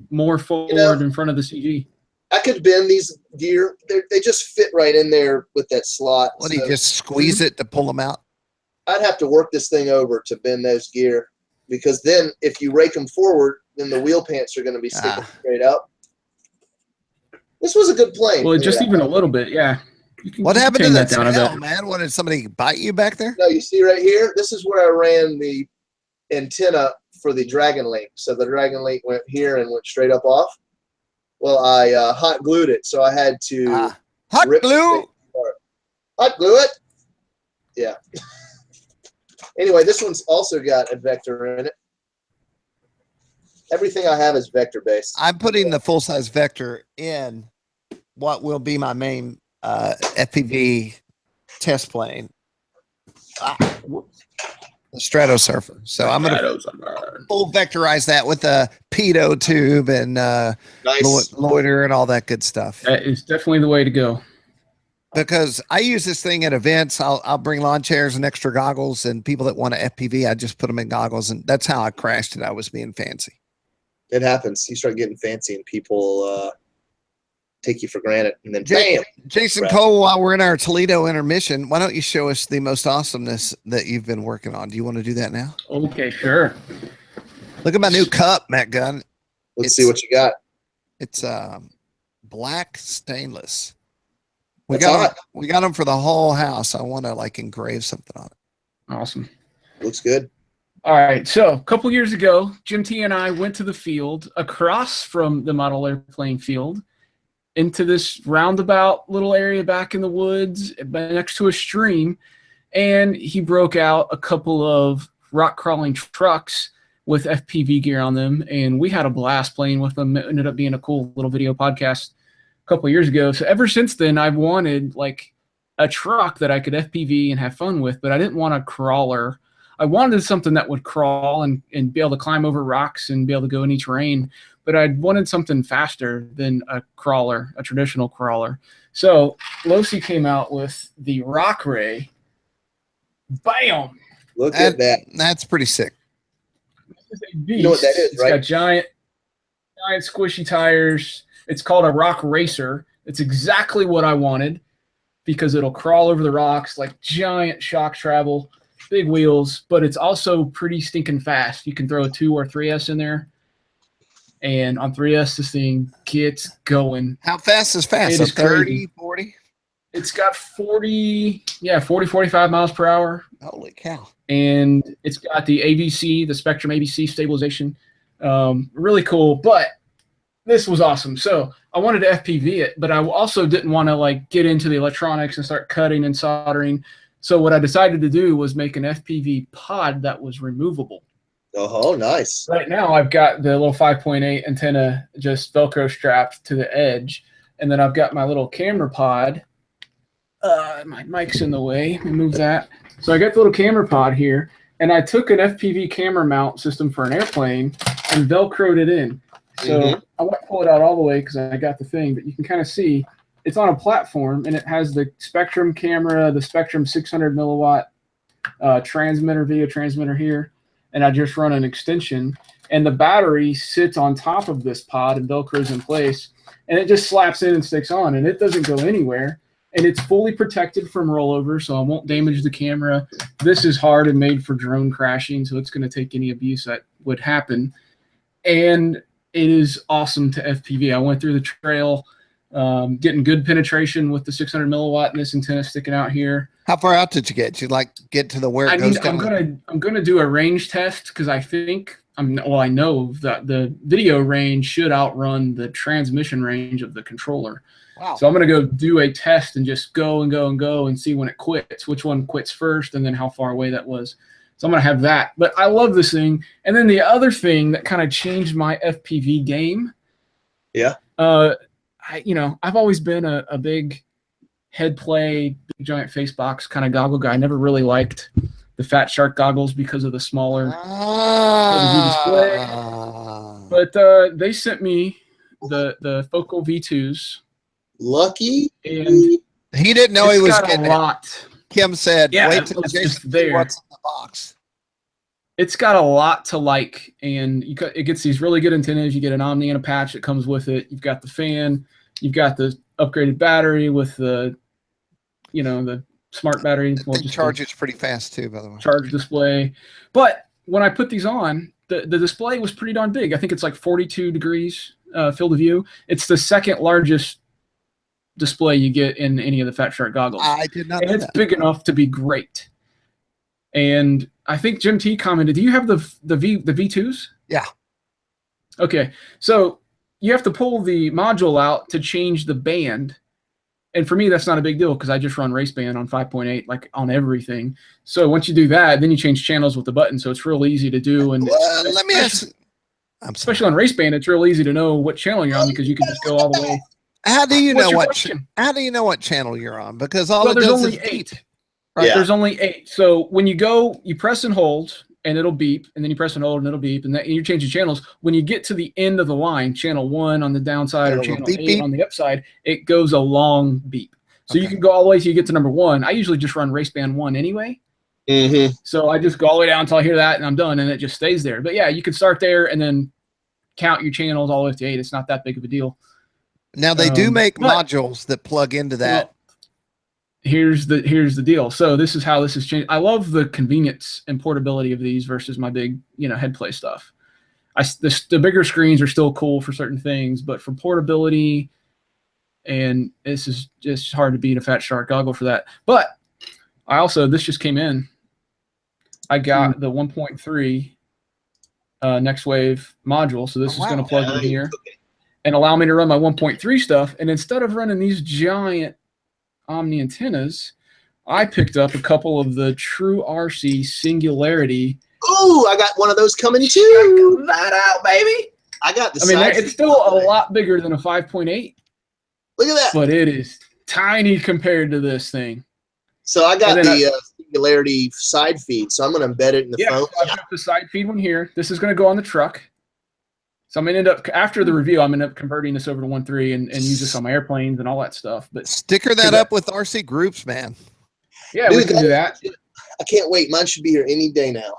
more forward in front of the CG. I could bend these gear. They just fit right in there with that slot. What, do you just squeeze it to pull them out? I'd have to work this thing over to bend those gear, because then if you rake them forward, then the wheel pants are going to be sticking straight up. This was a good plane. Well, just even a little bit, yeah. What happened to that tail, man? What, did somebody bite you back there? No, you see right here? This is where I ran the antenna for the Dragon Link. So the Dragon Link went here and went straight up off. Well, I hot glued it, so I had to hot glue. Hot glue it. Yeah. Anyway, this one's also got a vector in it. Everything I have is vector based. I'm putting the full size vector in what will be my main FPV test plane. The Strato Surfer. So I'm going to full vectorize that with a pedo tube and Nice. loiter and all that good stuff. That is definitely the way to go. Because I use this thing at events. I'll bring lawn chairs and extra goggles, and people that want a FPV, I just put them in goggles, and that's how I crashed it. I was being fancy. It happens. You start getting fancy, and people take you for granted, and then Ja- bam. Jason Right. Cole, while we're in our Toledo intermission, why don't you show us the most awesomeness that you've been working on? Do you want to do that now? Okay, sure. Look at my new cup, Matt Gunn. Let's see what you got. It's black stainless. That's hot. We got them for the whole house. I want to like engrave something on it. Awesome. Looks good. All right. So a couple years ago, Jim T and I went to the field across from the model airplane field into this roundabout little area back in the woods next to a stream. And he broke out a couple of rock crawling trucks with FPV gear on them. And we had a blast playing with them. It ended up being a cool little video podcast a couple of years ago. So ever since then, I've wanted like a truck that I could FPV and have fun with, but I didn't want a crawler. I wanted something that would crawl and be able to climb over rocks and be able to go any terrain, but I wanted something faster than a crawler, a traditional crawler. So Losi came out with the Rock Ray. Bam! Look at that. That's pretty sick. This is a beast. You know what that is, It's right? got giant squishy tires. It's called a Rock Racer. It's exactly what I wanted because it'll crawl over the rocks like giant shock travel. Big wheels, but it's also pretty stinking fast. You can throw a 2 or 3S in there, and on 3S, this thing gets going. How fast is fast? It So is 30, crazy. 40? It's got 40, 45 miles per hour, Holy cow. and it's got the AVC, the Spectrum AVC stabilization. Really cool, but this was awesome. So I wanted to FPV it, but I also didn't want to like get into the electronics and start cutting and soldering. So what I decided to do was make an FPV pod that was removable. Oh, nice. Right now I've got the little 5.8 antenna just Velcro strapped to the edge. And then I've got my little camera pod. My mic's in the way. Let me move that. So I got the little camera pod here. And I took an FPV camera mount system for an airplane and Velcroed it in. So I won't pull it out all the way because I got the thing. But you can kind of see it's on a platform, and it has the Spectrum camera, the Spectrum 600 milliwatt transmitter, video transmitter here, and I just run an extension, and the battery sits on top of this pod and Velcro's in place, and it just slaps in and sticks on, and it doesn't go anywhere, and it's fully protected from rollover, so I won't damage the camera. This is hard and made for drone crashing, so it's going to take any abuse that would happen, and it is awesome to FPV. I went through the trail, getting good penetration with the 600 milliwatt and this antenna sticking out here. How far out did you get? Did you like get to the where it goes down? I'm gonna do a range test because I think I know that the video range should outrun the transmission range of the controller. Wow. So I'm gonna go do a test and just go and go and go and see when it quits, which one quits first, and then how far away that was. So I'm gonna have that. But I love this thing. And then the other thing that kind of changed my FPV game. Yeah. I've always been a big head play, big giant face box kind of goggle guy. I never really liked the Fat Shark goggles because of the smaller display. But they sent me the Focal V2s. Lucky. And he didn't know he was got getting a lot. Kim said, Yeah, wait till it's Jason just sees there. what's in the box. It's got a lot to like, and it gets these really good antennas. You get an Omni and a patch that comes with it. You've got the fan. You've got the upgraded battery with the smart battery. It charges pretty fast too, by the way. Charge display. But when I put these on, the display was pretty darn big. I think it's like 42 degrees field of view. It's the second largest display you get in any of the Fat Shark goggles. I did not know and it's that. big enough to be great. And I think Jim T commented, do you have the V2s? Yeah. Okay. So you have to pull the module out to change the band. And for me, that's not a big deal because I just run race band on 5.8, like on everything. So once you do that, then you change channels with the button. So it's real easy to do. And Let me ask. especially on race band, it's real easy to know what channel you're on because you can just go all the way. How do you What's know your what? question? How do you know what channel you're on? Because all Well, it there's does only is 8. beep. Right? Yeah. There's only 8. So when you go, you press and hold, and it'll beep, and then you press and hold, and it'll beep, and you change the channels. When you get to the end of the line, channel 1 on the downside or It'll channel beep, 8 beep. on the upside, it goes a long beep. So you Okay. can go all the way till you get to number 1. I usually just run race band 1 anyway. Mm-hmm. So I just go all the way down until I hear that, and I'm done, and it just stays there. But yeah, you can start there and then count your channels all the way to 8. It's not that big of a deal. Now they do make but- modules that plug into that. Well, here's the deal. So this is how this has changed. I love the convenience and portability of these versus my big, head play stuff. The bigger screens are still cool for certain things, but for portability, and this is just hard to beat a Fat Shark goggle for that. But this just came in. I got the 1.3 Next Wave module, so this is going to plug in here and allow me to run my 1.3 stuff. And instead of running these giant Omni antennas, I picked up a couple of the True RC Singularity. Ooh, I got one of those coming too. Check that out, baby. I got the. It's still a lot bigger than a 5.8. Look at that. But it is tiny compared to this thing. So I got the Singularity side feed, so I'm going to embed it in the phone. I've got the side feed one here. This is going to go on the truck. So I'm going to end up, after the review, I'm going to end up converting this over to 1.3 and use this on my airplanes and all that stuff. But sticker that up with RCGroups, man. Yeah, we can do that. I can't wait. Mine should be here any day now.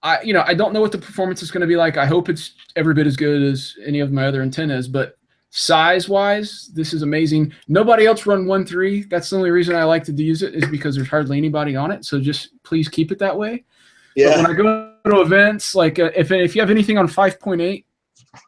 I don't know what the performance is going to be like. I hope it's every bit as good as any of my other antennas, but size-wise, this is amazing. Nobody else run 1.3. That's the only reason I like to use it, is because there's hardly anybody on it. So just please keep it that way. Yeah. But when I go to events, like if you have anything on 5.8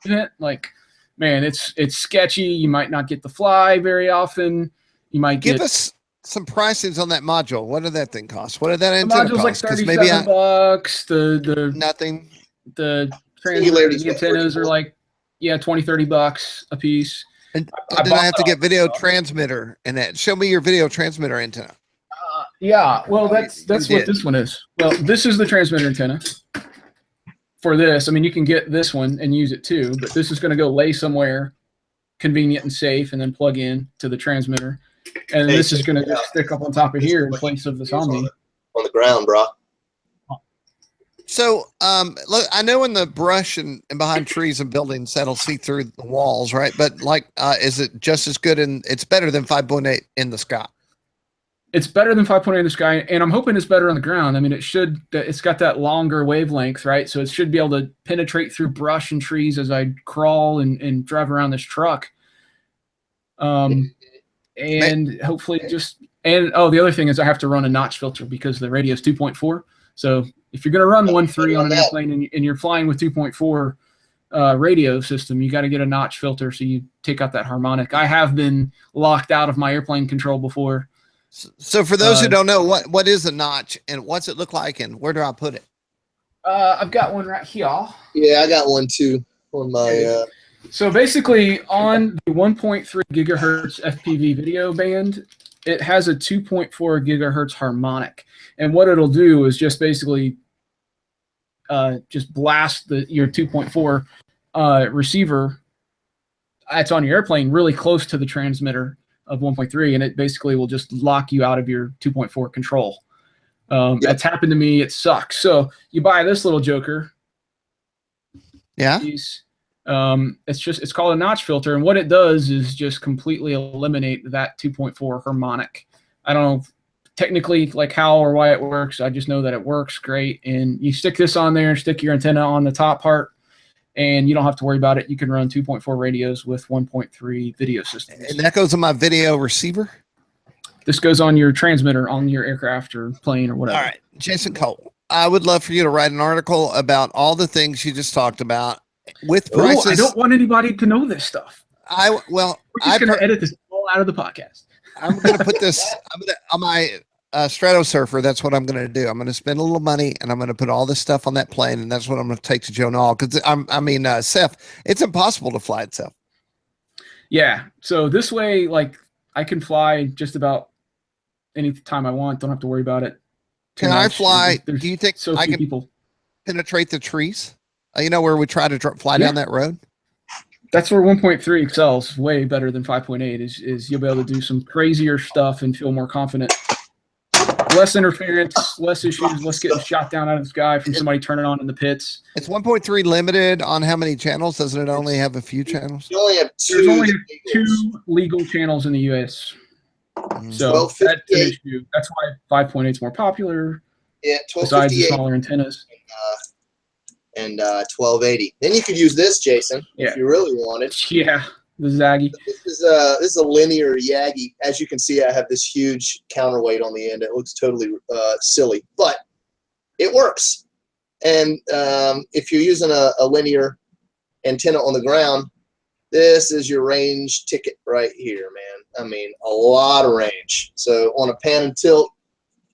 event, like, man, it's sketchy. You might not get the fly very often. You might give us some pricings on that module. What did that thing cost? What did that antenna cost? Like $37. The nothing. The antennas are like $20-$30 a piece. And then I have to get video transmitter and that. Show me your video transmitter antenna. Well, that's what this one is. Well, this is the transmitter antenna for this. I mean, you can get this one and use it too, but this is going to go lay somewhere convenient and safe and then plug in to the transmitter. And this is going to just stick up on top of here in place of this Omni. On the ground, bro. So, look, I know in the brush and behind trees and buildings that'll see through the walls, right? But is it just as good and it's better than 5.8 in the sky? It's better than 5.8 in the sky, and I'm hoping it's better on the ground. I mean, it's got that longer wavelength, right? So it should be able to penetrate through brush and trees as I crawl and drive around this truck. And hopefully the other thing is I have to run a notch filter because the radio is 2.4. So if you're going to run 1.3 on an airplane and you're flying with 2.4 radio system, you got to get a notch filter so you take out that harmonic. I have been locked out of my airplane control before. So for those who don't know, what is a notch and what's it look like and where do I put it? I've got one right here. Yeah, I got one too on my. So basically, on the 1.3 gigahertz FPV video band, it has a 2.4 gigahertz harmonic, and what it'll do is just basically just blast your 2.4 receiver that's on your airplane really close to the transmitter of 1.3, and it basically will just lock you out of your 2.4 control. It's happened to me. It sucks. So you buy this little joker. Yeah. It's called a notch filter, and what it does is just completely eliminate that 2.4 harmonic. I don't know technically like how or why it works. I just know that it works great, and you stick this on there, stick your antenna on the top part, and you don't have to worry about it. You can run 2.4 radios with 1.3 video systems. And that goes on my video receiver? This goes on your transmitter on your aircraft or plane or whatever. All right, Jason Cole, I would love for you to write an article about all the things you just talked about with prices. I don't want anybody to know this stuff. We're just going to edit this all out of the podcast. I'm going to put this on my Strato Surfer. That's what I'm going to do. I'm going to spend a little money and I'm going to put all this stuff on that plane, and that's what I'm going to take to Joe Nall, because Seth, it's impossible to fly itself. Yeah. So this way, like, I can fly just about any time I want. Don't have to worry about it. Can I fly? Do you think I can people penetrate the trees? Where we try to fly down that road? That's where 1.3 excels way better than 5.8 is you'll be able to do some crazier stuff and feel more confident. Less interference, less issues, less getting shot down out of the sky from somebody turning on in the pits. It's 1.3 limited on how many channels? Doesn't it only have a few channels? You only have two. There's only two legal channels in the U.S. So that's an issue. That's why 5.8 is more popular. Yeah, besides the smaller antennas. And 1280. Then you could use this, Jason, if you really wanted. Yeah. the Zaggy. This is a linear Yagi. As you can see, I have this huge counterweight on the end. It looks totally silly, but it works. And if you're using a linear antenna on the ground, this is your range ticket right here, man. I mean, a lot of range. So on a pan and tilt,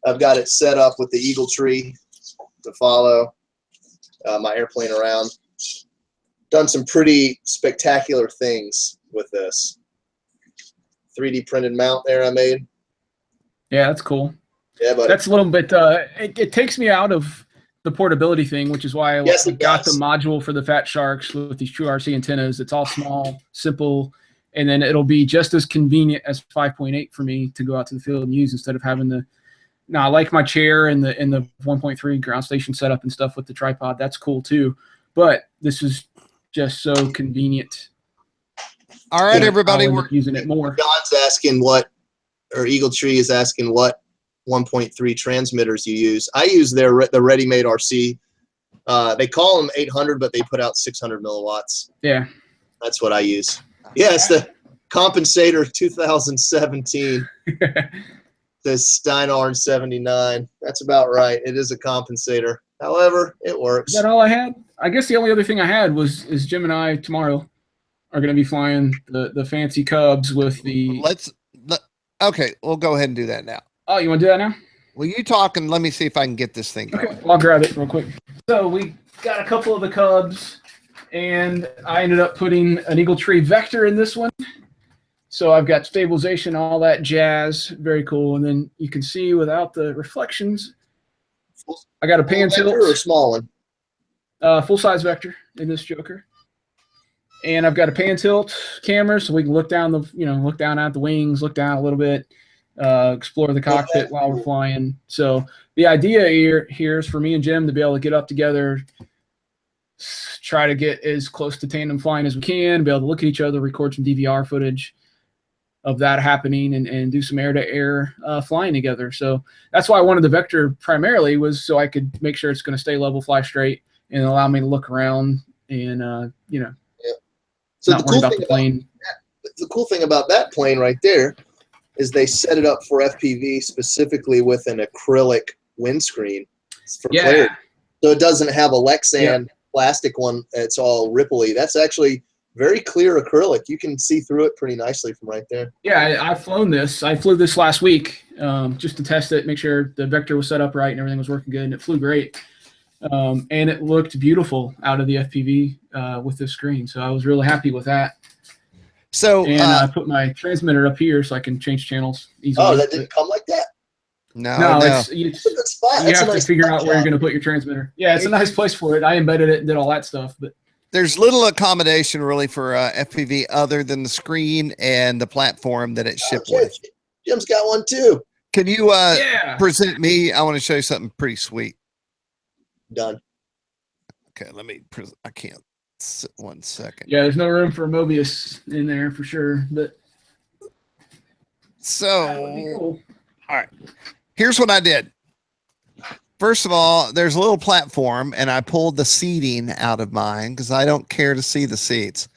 I've got it set up with the eagle tree to follow my airplane around. Done some pretty spectacular things with this. 3D printed mount there I made. Yeah, that's cool. Yeah, but that's a little bit. It takes me out of the portability thing, which is why I got the module for the Fat Sharks with these true RC antennas. It's all small, simple, and then it'll be just as convenient as 5.8 for me to go out to the field and use instead of having the. Now I like my chair and the 1.3 ground station setup and stuff with the tripod. That's cool too, but this is just so convenient. All right, everybody, we're using it more. John's asking or Eagle Tree is asking what 1.3 transmitters you use. I use the ready-made RC. They call them 800, but they put out 600 milliwatts. Yeah, that's what I use. Yeah, it's the Compensator 2017. The Steinarn 79. That's about right. It is a compensator. However, it works. Is that all I had? I guess the only other thing I had is Jim and I tomorrow are going to be flying the fancy Cubs with the. Okay, we'll go ahead and do that now. Oh, you want to do that now? Well, you talk and let me see if I can get this thing going. Okay, I'll grab it real quick. So we got a couple of the Cubs, and I ended up putting an Eagle Tree Vector in this one. So I've got stabilization, all that jazz. Very cool. And then you can see without the reflections, I got a pan tilt. Or a small one? Full-size Vector in this Joker. And I've got a pan tilt camera, so we can look down look down at the wings, look down a little bit, explore the cockpit while we're flying. So the idea here is for me and Jim to be able to get up together, try to get as close to tandem flying as we can, be able to look at each other, record some DVR footage of that happening, and do some air-to-air flying together. So that's why I wanted the Vector primarily, was so I could make sure it's going to stay level, fly straight, and allow me to look around and So not worry about the plane. The cool thing about that plane right there is they set it up for FPV specifically with an acrylic windscreen for clarity. So it doesn't have a Lexan plastic one. It's all ripply. That's actually very clear acrylic. You can see through it pretty nicely from right there. Yeah, I've flown this. I flew this last week just to test it, make sure the Vector was set up right and everything was working good, and it flew great. And it looked beautiful out of the FPV with this screen. So I was really happy with that. So I put my transmitter up here so I can change channels easily. Oh, that didn't come like that? No. It's you have to figure out where you're going to put your transmitter. Yeah, it's a nice place for it. I embedded it and did all that stuff, but there's little accommodation really for FPV other than the screen and the platform that it's shipped with. Jim's got one too. Can you present me? I want to show you something pretty sweet. Done. Okay, let me I can't sit 1 second. Yeah, there's no room for Mobius in there for sure, but so that would be cool. All right, here's what I did. First of all, there's a little platform, and I pulled the seating out of mine because I don't care to see the seats.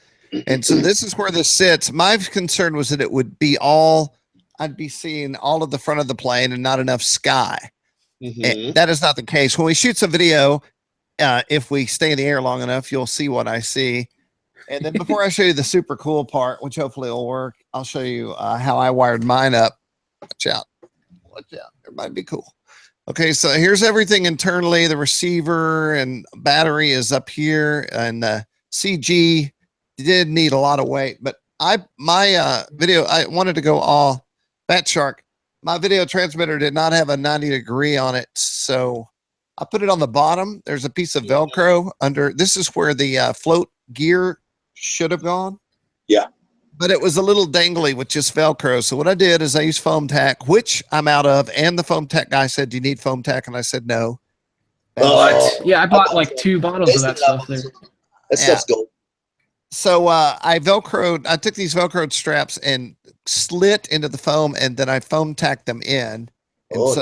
And so this is where this sits. My concern was that it would be I'd be seeing all of the front of the plane and not enough sky. And that is not the case. When we shoot some video, if we stay in the air long enough, you'll see what I see. And then before I show you the super cool part, which hopefully will work, I'll show you how I wired mine up. Watch out. Watch out. Everybody be cool. Okay, so here's everything internally. The receiver and battery is up here, and the CG did need a lot of weight, but my video, I wanted to go all Fat Shark. My video transmitter did not have a 90-degree on it, so I put it on the bottom. There's a piece of Velcro under. This is where the float gear should have gone. Yeah. But it was a little dangly with just Velcro. So what I did is I used foam tack, which I'm out of. And the foam tack guy said, "Do you need foam tack?" And I said, "No." What? Yeah, I bought like 2 bottles of that stuff there. That stuff's gold. So I took these Velcroed straps and slit into the foam, and then I foam tacked them in. And Nice.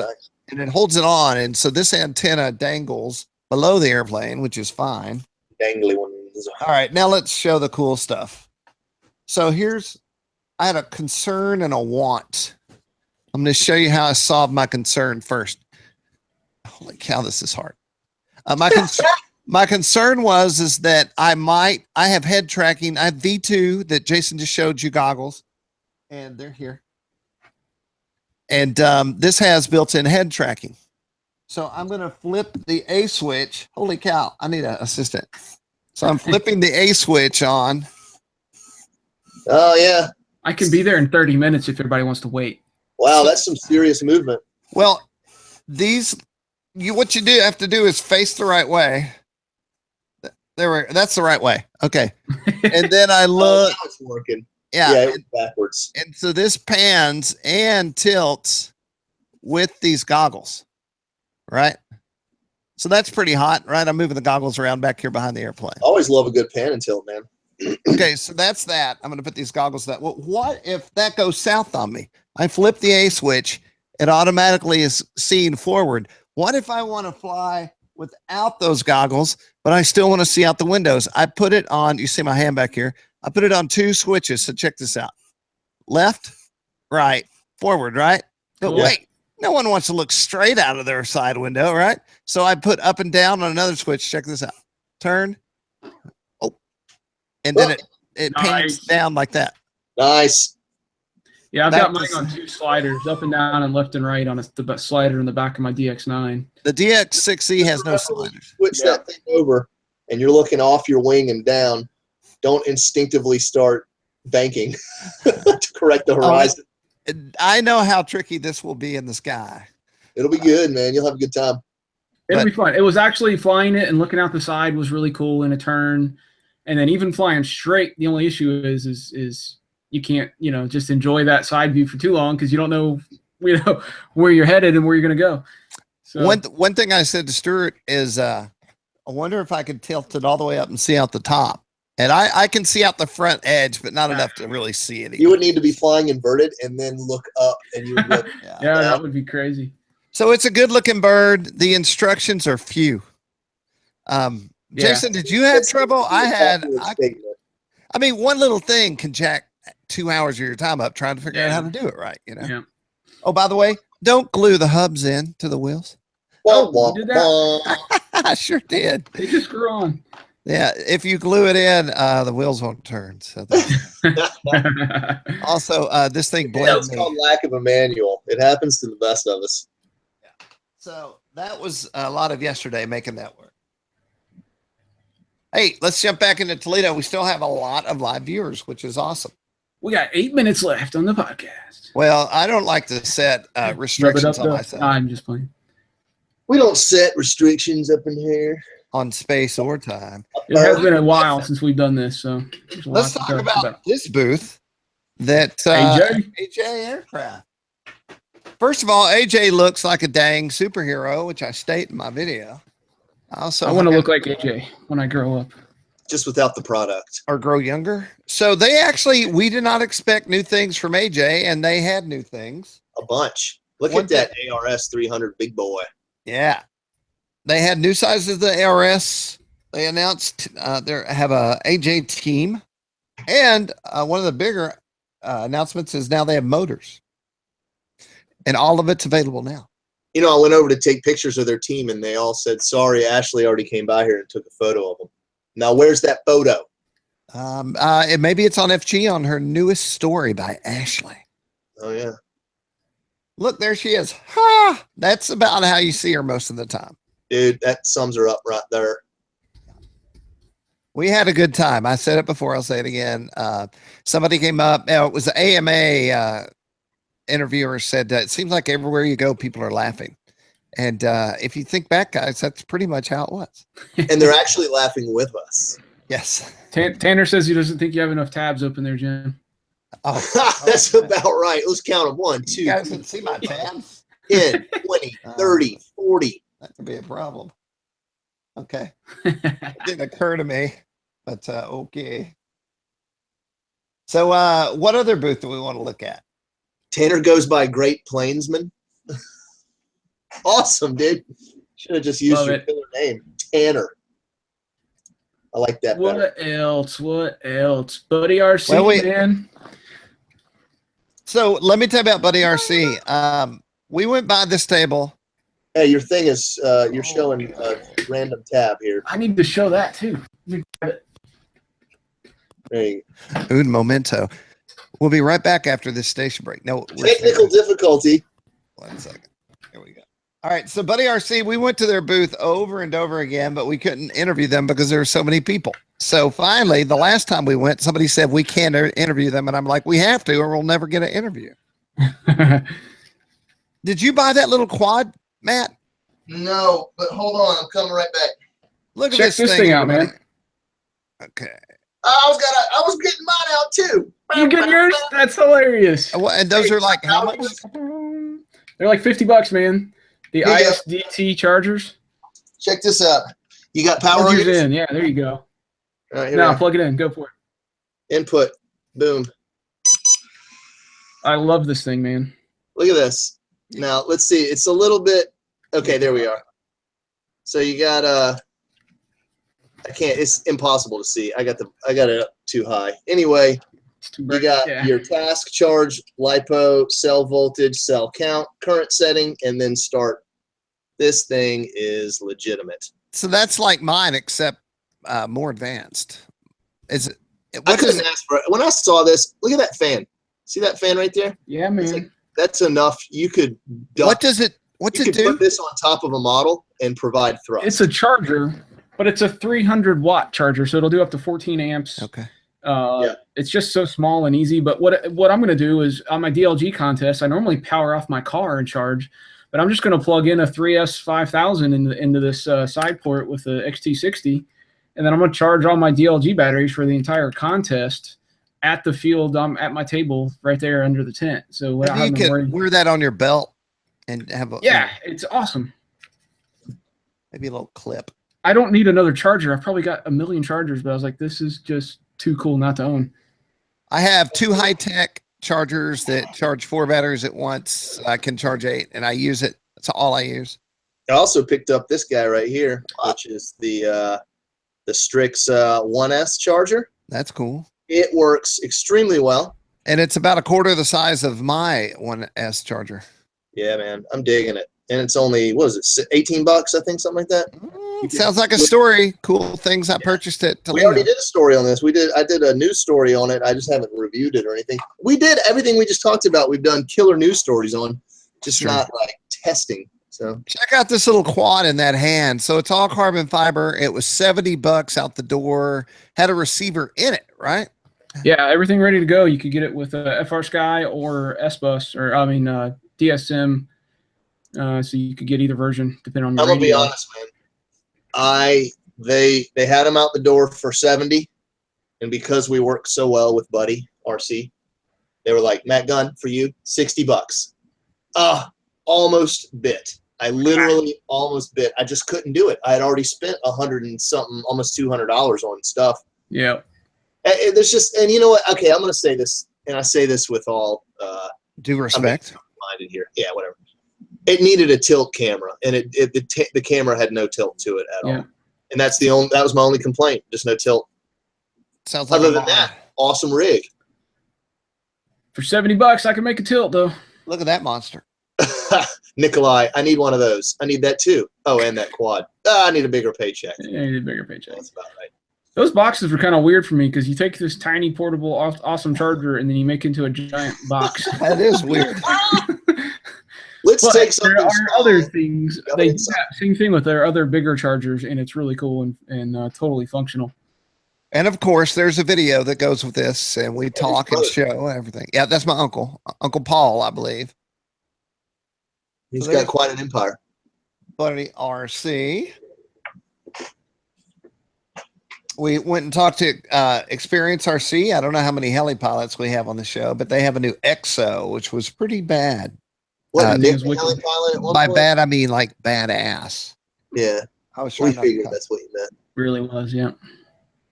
And it holds it on. And so this antenna dangles below the airplane, which is fine. Dangly ones. All right, now let's show the cool stuff. So I had a concern and a want. I'm going to show you how I solved my concern first. Holy cow, this is hard. My concern is that I have head tracking. I have V2 that Jason just showed you goggles, and they're here. And this has built-in head tracking. So I'm going to flip the A switch. Holy cow, I need an assistant. So I'm flipping the A switch on. Oh, yeah. I can be there in 30 minutes if everybody wants to wait. Wow, that's some serious movement. Well, what you have to do is face the right way. That's the right way. Okay. And then I look. Now it's working. Yeah. It's backwards. And so this pans and tilts with these goggles, right? So that's pretty hot, right? I'm moving the goggles around back here behind the airplane. Always love a good pan and tilt, man. Okay, so that's that. I'm going to put these goggles that. Well, what if that goes south on me? I flip the A switch. It automatically is seeing forward. What if I want to fly without those goggles, but I still want to see out the windows? I put it on. You see my hand back here. I put it on 2 switches. So check this out. Left, right, forward, right? But Cool. wait, no one wants to look straight out of their side window, right? So I put up and down on another switch. Check this out. Turn. Oh, and then it pans Nice. down like that. Nice. Yeah, I've That got mine was- on 2 sliders, up and down and left and right on the slider in the back of my DX9. The DX6E has no sliders. Switch Yeah. that thing over, and you're looking off your wing and down. Don't instinctively start banking to correct the horizon. I know how tricky this will be in the sky. It'll be good, man. You'll have a good time. It'll But- be fun. It was actually flying it and looking out the side was really cool in a turn. And then even flying straight, the only issue is you can't, just enjoy that side view for too long because you don't know, where you're headed and where you're going to go. So One thing I said to Stuart is, I wonder if I could tilt it all the way up and see out the top. And I can see out the front edge, but not enough to really see it. You would need to be flying inverted and then look up, and you would look. yeah, that would be crazy. So it's a good looking bird. The instructions are few. Yeah. Jason, did you have trouble? I statement. mean, one little thing can jack 2 hours of your time up trying to figure out how to do it right. Yeah. Oh, by the way, don't glue the hubs in to the wheels. Wah, Oh, wah, you did that? wah. I sure did. They just screw on. Yeah, if you glue it in, the wheels won't turn. So also, this thing That's blamed me. called lack of a manual. It happens to the best of us. So that was a lot of yesterday making that work. Hey, let's jump back into Toledo. We still have a lot of live viewers, which is awesome. We got 8 minutes left on the podcast. Well, I don't like to set restrictions on myself I'm just playing. We don't set restrictions up in here. on space or time. It has been a while since we've done this, so there's a Let's lot talk to about this booth that AJ? AJ Aircraft. First of all, AJ looks like a dang superhero, which I state in my video. Also, I want to look like AJ when I grow up. Just without the product. or grow younger. So we did not expect new things from AJ, and they had new things. A bunch. Look One at that ARS 300 big boy. Yeah. They had new sizes of the ARS. They announced they have a AJ team. And one of the bigger announcements is now they have motors. And all of it's available now. You know, I went over to take pictures of their team, and they all said, sorry, Ashley already came by here and took a photo of them. Now, where's that photo? Maybe it's on FG on her newest story by Ashley. Oh, yeah. Look, there she is. Ha! That's about how you see her most of the time. Dude, that sums her up right there. We had a good time. I said it before. I'll say it again. Somebody came up. It was an AMA interviewer said that it seems like everywhere you go, people are laughing. And if you think back, guys, that's pretty much how it was. And they're actually laughing with us. Yes. Tanner says he doesn't think you have enough tabs open there, Jim. Oh, That's about right. Let's count them. 1, 2, you guys can see my tabs. 10, 20, 30, 40. That could be a problem. Okay. It didn't occur to me, but okay. So what other booth do we want to look at? Tanner goes by Great Plainsman. Awesome, dude. Should have just used Love your it. killer name, Tanner. I like that better. What else? What else? Buddy RC, Well, wait. man. So let me tell you about Buddy RC. We went by this table. Hey, your thing is you're showing a random tab here. I need to show that too. Let me grab it. There you Un momento. We'll be right back after this station break. No, go. Technical difficulty. 1 second. Here we go. All right. So Buddy RC, we went to their booth over and over again, but we couldn't interview them because there were so many people. So finally, the last time we went, somebody said we can't interview them. And I'm like, we have to, or we'll never get an interview. Did you buy that little quad, Matt? No, but hold on, I'm coming right back. Look at Check this thing thing out, man. Okay. I was getting mine out too. You get yours? That's hilarious. And those are like how much? They're like $50, man. The Here you go. ISDT chargers. Check this out. You got power Plug on yours yours? in. Yeah, there you go. All right, here Now we go. plug it in. Go for it. Input. Boom. I love this thing, man. Look at this. Now let's see. It's a little bit. Okay, there we are. So you got I can't. It's impossible to see. I got it up too high. Anyway, It's too you bright. got Yeah. your task, charge, LiPo, cell voltage, cell count, current setting, and then start. This thing is legitimate. So that's like mine, except more advanced. Is it? I What couldn't does ask for it. When I saw this, look at that fan. See that fan right there? Yeah, It's man. like, that's enough. You could what does it? What's you it could do? put this on top of a model and provide thrust. It's a charger, but it's a 300-watt charger, so it'll do up to 14 amps. Okay. Yeah. It's just so small and easy. But what I'm going to do is on my DLG contest, I normally power off my car and charge, but I'm just going to plug in a 3S5000 into this side port with the XT60, and then I'm going to charge all my DLG batteries for the entire contest at the field. I'm at my table right there under the tent. So without Maybe you having to worry. could wear that on your belt and have a Yeah, it's awesome. maybe a little clip. I don't need another charger. I've probably got a million chargers, but I was like, this is just too cool not to own. I have 2 high-tech chargers that charge 4 batteries at once. I can charge 8, and I use it. That's all I use. I also picked up this guy right here, which is the Strix 1S charger. That's cool. It works extremely well. And it's about a quarter the size of my 1S charger. Yeah, man, I'm digging it. And it's only, what is it, $18, I think, something like that. Sounds like a story. Cool things I purchased at We already Toledo. did a story on this. I did a news story on it. I just haven't reviewed it or anything. We did everything we just talked about. We've done killer news stories on, just Sure. not like testing. So Check out this little quad in that hand. So it's all carbon fiber. It was $70 out the door. Had a receiver in it, right? Yeah, everything ready to go. You could get it with FR Sky or S-Bus, or I mean DSM. So you could get either version depending on your I'm gonna be radio. honest, man. They had them out the door for 70, and because we worked so well with Buddy RC, they were like, Matt Gunn, for you, $60. Almost bit. I literally almost bit. I just couldn't do it. I had already spent $100 and something, almost $200 on stuff. Yeah. And there's just, and you know what? Okay, I'm gonna say this, and I say this with all Due respect. minded here. Yeah, whatever. It needed a tilt camera, and the camera had no tilt to it at all. And that was my only complaint, just no tilt. Sounds like Other a than lie. that, awesome rig. For $70, I can make a tilt though. Look at that monster. Nikolai, I need one of those. I need that too. Oh, and that quad. I need a bigger paycheck. Yeah, you need a bigger paycheck. That's about right. Those boxes were kind of weird for me because you take this tiny portable awesome charger and then you make it into a giant box. That is weird. Let's But take something there are small. other things. Shove it They inside. same thing with their other bigger chargers, and it's really cool and totally functional. And of course, there's a video that goes with this, and we talk and brother. show everything. Yeah, that's my uncle, Uncle Paul, I believe. He's So got there's- quite an empire. Buddy RC. We went and talked to Experience RC. I don't know how many heli pilots we have on the show, but they have a new EXO, which was pretty bad. What, Nick Things the wicked. heli pilot at one By point? bad, I mean like badass. Yeah, I was we trying not to figured cut- that's what you meant. Really was, yeah.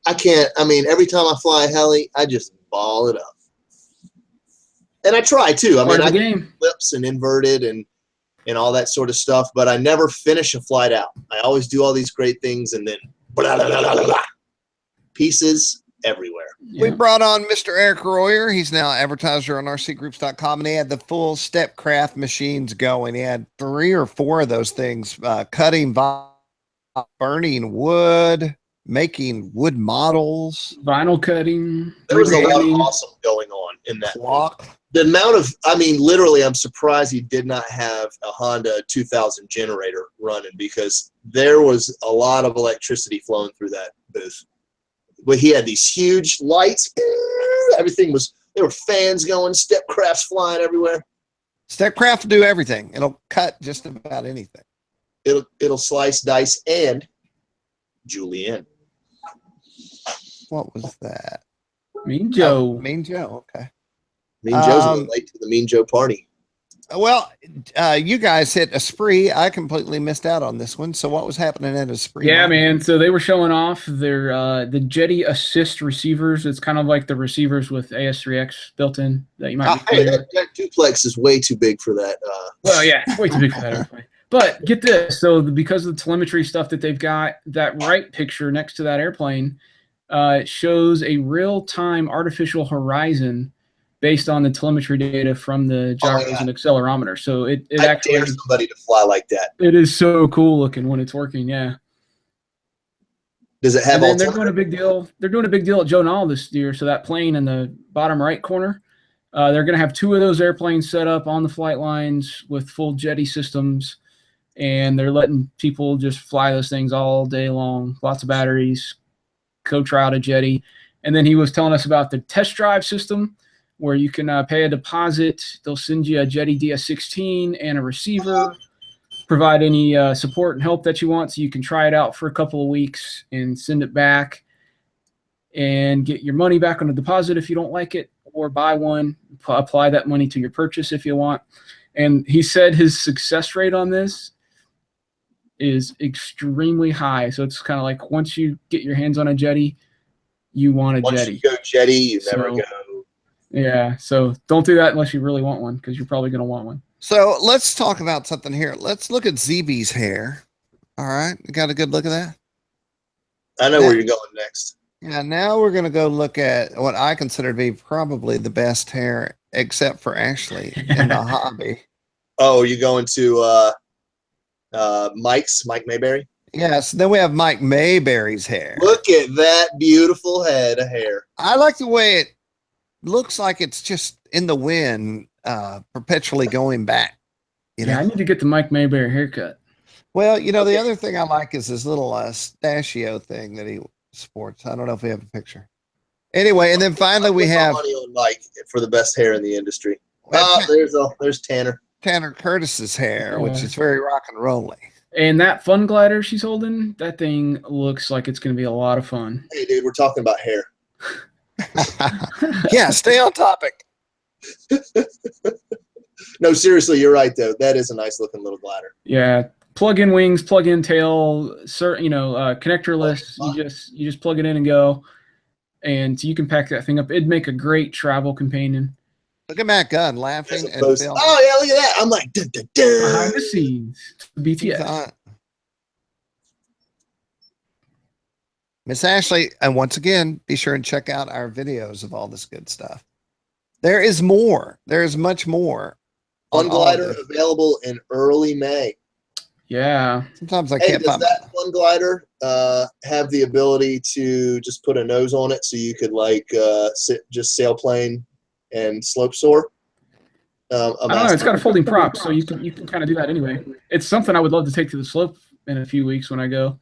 I can't. I mean, every time I fly a heli, I just ball it up. And I try too. I Part mean, of the I game. flips and inverted and all that sort of stuff, but I never finish a flight out. I always do all these great things and then blah, blah, blah, blah, blah. pieces everywhere. We brought on Mr. Eric Royer. He's now advertiser on RCGroups.com, and he had the full Stepcraft machines going. He had 3 or 4 of those things, cutting, burning wood, making wood models, vinyl cutting. There was a lot of 3D. awesome going on in that. clock. The amount of, I mean, literally, I'm surprised he did not have a Honda 2000 generator running, because there was a lot of electricity flowing through that booth. But he had these huge lights. Everything was, there were fans going, Stepcrafts flying everywhere. Stepcraft will do everything. It'll cut just about anything. It'll slice, dice, and julienne. What was that? Mean Joe. Oh, Mean Joe. Okay. Mean Joe's a little late to the Mean Joe party. Well, you guys hit a spree. I completely missed out on this one. So what was happening at a spree? Yeah, man. So they were showing off their the Jetty Assist receivers. It's kind of like the receivers with AS3X built in that you might be Hey, that duplex is way too big for that. Well, yeah, it's way too big for that airplane. But get this. So because of the telemetry stuff that they've got, that right picture next to that airplane shows a real-time artificial horizon based on the telemetry data from the gyros and accelerometer. So it actually dare somebody to fly like that. It is so cool looking when it's working. Yeah. Does it have all? They're doing a big deal. They're doing a big deal at Joe Nall this year. So that plane in the bottom right corner, they're going to have 2 of those airplanes set up on the flight lines with full Jetty systems, and they're letting people just fly those things all day long. Lots of batteries. Go try out a Jetty. And then he was telling us about the test drive system, where you can pay a deposit. They'll send you a Jetty DS16 and a receiver, provide any support and help that you want, so you can try it out for a couple of weeks and send it back and get your money back on the deposit if you don't like it, or buy one, apply that money to your purchase if you want. And he said his success rate on this is extremely high. So it's kind of like once you get your hands on a Jetty, you want a Once Jetty. you go Jetty, you never go. Yeah, so don't do that unless you really want one, because you're probably going to want one. So let's talk about something here. Let's look at ZB's hair. All right. You got a good look at that? I know where you're going next. Yeah, now we're going to go look at what I consider to be probably the best hair, except for Ashley, in the hobby. Oh, you're going to Mike Mayberry? Yes. Then we have Mike Mayberry's hair. Look at that beautiful head of hair. I like the way it looks like it's just in the wind, perpetually going back. You know? Yeah, I need to get the Mike Mayberry haircut. Well, you know, the other thing I like is this little stachio thing that he sports. I don't know if we have a picture. Anyway, and then finally we have money on Mike for the best hair in the industry. There's Tanner. Tanner Curtis's hair, which is very rock and rolly. And that fun glider she's holding, that thing looks like it's going to be a lot of fun. Hey, dude, we're talking about hair. Yeah, stay on topic. No, seriously, you're right though. That is a nice looking little glider. Yeah, plug-in wings, plug-in tail, connectorless. You just plug it in and go, and you can pack that thing up. It'd make a great travel companion. Look at Matt Gunn laughing and Oh yeah, look at that! I'm like dun, dun, dun. Behind the scenes, BTS. Miss Ashley, and once again, be sure and check out our videos of all this good stuff. There is more. There is much more. Fun glider available in early May. Yeah. Sometimes I can't find that fun glider have the ability to just put a nose on it, so you could like just sailplane and slope soar? I don't know. It's got a folding prop, so you can kind of do that anyway. It's something I would love to take to the slope in a few weeks when I go.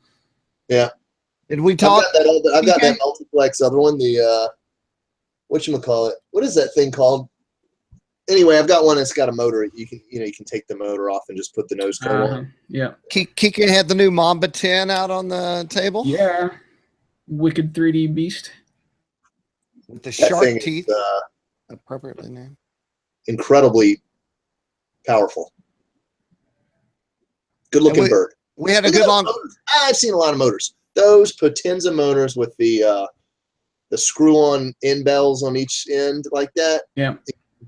Yeah. Did we talk? I've got that multiplex other one. The whatchamacallit? What is that thing called? Anyway, I've got one that's got a motor. You can take the motor off and just put the nose cone on. Yeah. Kika had the new Mamba 10 out on the table. Yeah. Wicked 3D beast. With the shark teeth. Appropriately named. Incredibly powerful. Good looking bird. We had a good long. I've seen a lot of motors. Those Potenza motors with the screw-on end bells on each end like that. Yeah.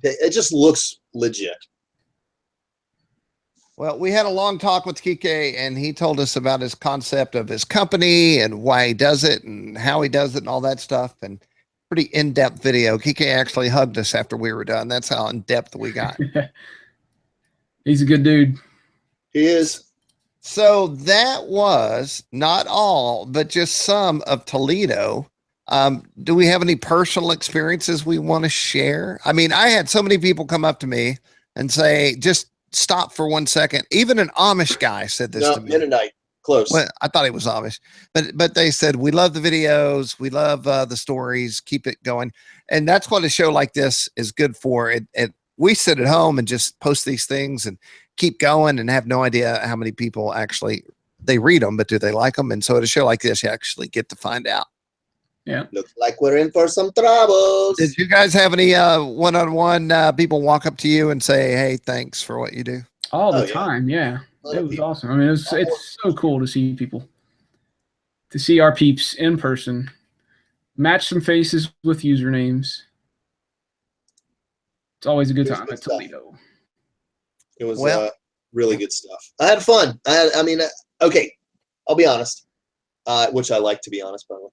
It just looks legit. Well, we had a long talk with Kike, and he told us about his concept of his company and why he does it and how he does it and all that stuff. And pretty in-depth video. Kike actually hugged us after we were done. That's how in-depth we got. He's a good dude. He is. So that was not all, but just some of Toledo. Do we have any personal experiences we want to share? I mean, I had so many people come up to me and say, just stop for 1 second. Even an Amish guy said this to me. Mennonite. Close. Well, I thought he was Amish, but they said, we love the videos. We love the stories. Keep it going. And that's what a show like this is good for. We sit at home and just post these things and keep going and have no idea how many people actually, they read them, but do they like them? And so at a show like this, you actually get to find out. Yeah. Looks like we're in for some troubles. Did you guys have any one-on-one people walk up to you and say, hey, thanks for what you do? All the time. Yeah. It was awesome. I mean, it's so cool to see people, to see our peeps in person, match some faces with usernames. It's always a good time at Toledo. It was really good stuff. I had fun. Okay, I'll be honest, which I like to be honest, by the way.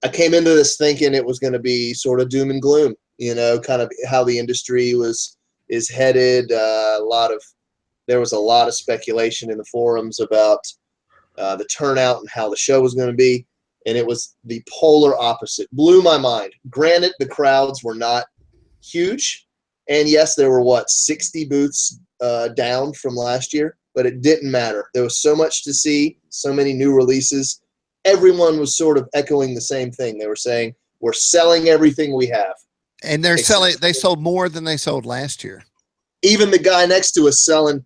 I came into this thinking it was going to be sort of doom and gloom, you know, kind of how the industry is headed. There was a lot of speculation in the forums about the turnout and how the show was going to be, and it was the polar opposite. Blew my mind. Granted, the crowds were not huge, and yes, there were 60 booths down from last year, but it didn't matter. There was so much to see, so many new releases. Everyone was sort of echoing the same thing. They were saying, we're selling everything we have. And they sold more than they sold last year. Even the guy next to us selling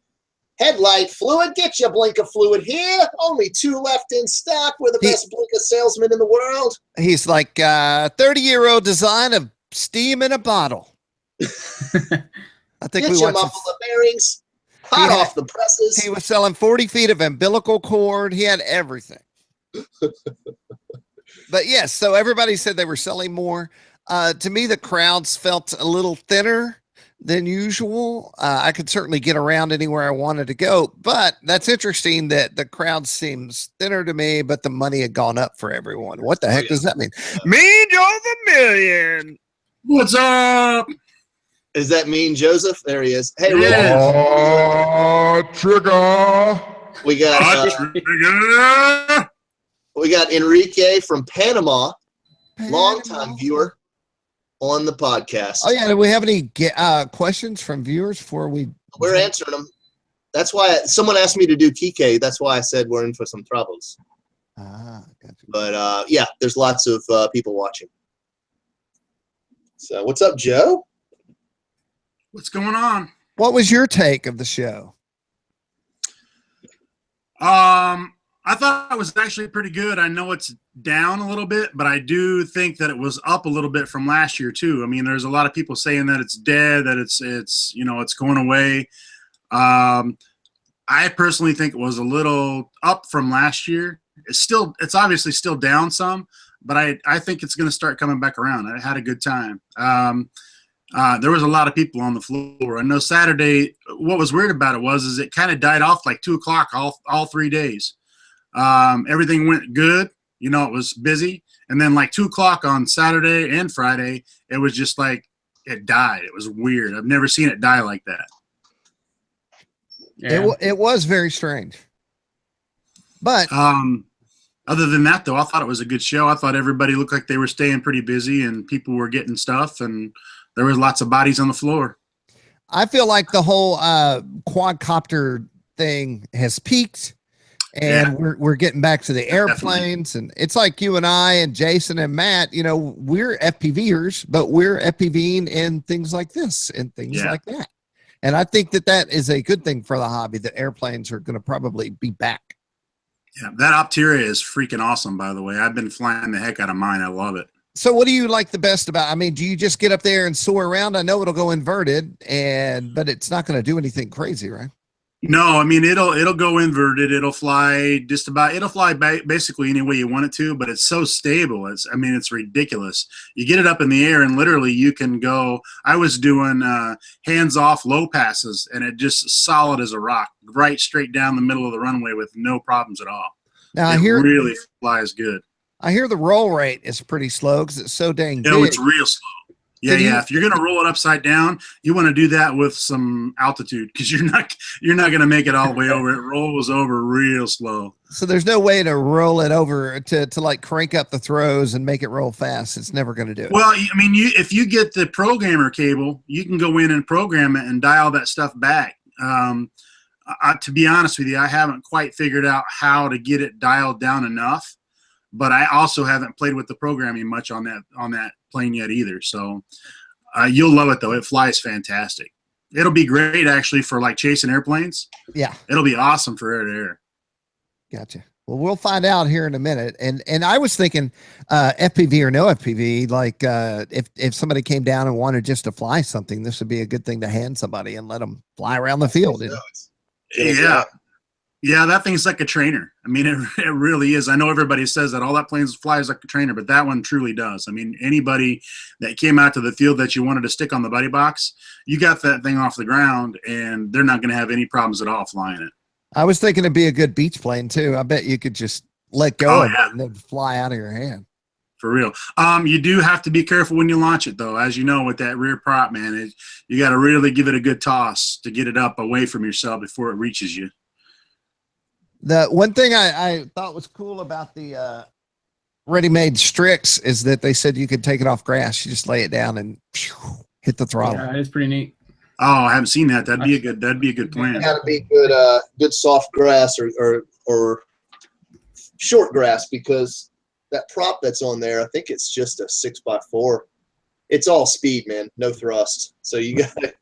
headlight fluid. Get your blinker fluid here. Only 2 left in stock. We're the best blinker salesman in the world. He's like 30-year-old design of steam in a bottle. I think Get your muffler bearings. Hot off the presses. He was selling 40 feet of umbilical cord. He had everything. But yes, so everybody said they were selling more. To me, the crowds felt a little thinner than usual. I could certainly get around anywhere I wanted to go, but that's interesting that the crowd seems thinner to me, but the money had gone up for everyone. What the heck does that mean? Mean Joe the Million. What's up? Is that Mean Joseph? There he is. Hey, Trigger. We got Enrique from Panama, longtime viewer on the podcast. Oh yeah, do we have any questions from viewers before we're answering them? That's why someone asked me to do Kike. That's why I said we're in for some troubles. Gotcha. But yeah, there's lots of people watching. So what's up, Joe? What's going on? What was your take of the show? I thought it was actually pretty good. I know it's down a little bit, but I do think that it was up a little bit from last year too. I mean, there's a lot of people saying that it's dead, that it's going away. I personally think it was a little up from last year. It's obviously still down some, but I think it's going to start coming back around. I had a good time. There was a lot of people on the floor. I know Saturday, what was weird about it is it kind of died off like 2 o'clock all 3 days. Everything went good. You know, it was busy. And then like 2 o'clock on Saturday and Friday, it was just like it died. It was weird. I've never seen it die like that. Yeah. It was very strange. But other than that, though, I thought it was a good show. I thought everybody looked like they were staying pretty busy and people were getting stuff, and there was lots of bodies on the floor. I feel like the whole quadcopter thing has peaked, and we're getting back to the airplanes. Definitely. And it's like you and I and Jason and Matt, you know, we're FPVers, but we're FPVing in things like this and things like that. And I think that is a good thing for the hobby, that airplanes are going to probably be back. Yeah, that Opteria is freaking awesome, by the way. I've been flying the heck out of mine. I love it. So what do you like the best about? I mean, do you just get up there and soar around? I know it'll go inverted, but it's not going to do anything crazy, right? No, I mean it'll go inverted. It'll fly basically any way you want it to, but it's so stable. It's ridiculous. You get it up in the air and literally you can go. I was doing hands off low passes and it just solid as a rock, right straight down the middle of the runway with no problems at all. Now it really flies good. I hear the roll rate is pretty slow because it's so dang big. Oh, it's real slow. Yeah. If you're gonna roll it upside down, you want to do that with some altitude because you're not gonna make it all the way over. It rolls over real slow. So there's no way to roll it over to like crank up the throws and make it roll fast. It's never going to do it. Well, I mean, if you get the programmer cable, you can go in and program it and dial that stuff back. To be honest with you, I haven't quite figured out how to get it dialed down enough. But I also haven't played with the programming much on that plane yet either. So you'll love it though. It flies fantastic. It'll be great actually for like chasing airplanes. Yeah, it'll be awesome for air to air. Gotcha. Well, we'll find out here in a minute. And I was thinking FPV or no FPV, like if somebody came down and wanted just to fly something, this would be a good thing to hand somebody and let them fly around the field. Yeah. Yeah, that thing's like a trainer. I mean, it really is. I know everybody says that all that plane flies like a trainer, but that one truly does. I mean, anybody that came out to the field that you wanted to stick on the buddy box, you got that thing off the ground, and they're not going to have any problems at all flying it. I was thinking it'd be a good beach plane, too. I bet you could just let go of it and then fly out of your hand. For real. You do have to be careful when you launch it, though. As you know, with that rear prop, man, you got to really give it a good toss to get it up away from yourself before it reaches you. The one thing I thought was cool about the ready-made Strix is that they said you could take it off grass. You just lay it down and hit the throttle. Yeah, it's pretty neat. Oh, I haven't seen that. That'd be a good plan. Got to be good soft grass or short grass because that prop that's on there, I think it's just a 6x4. It's all speed, man, no thrust. So you got to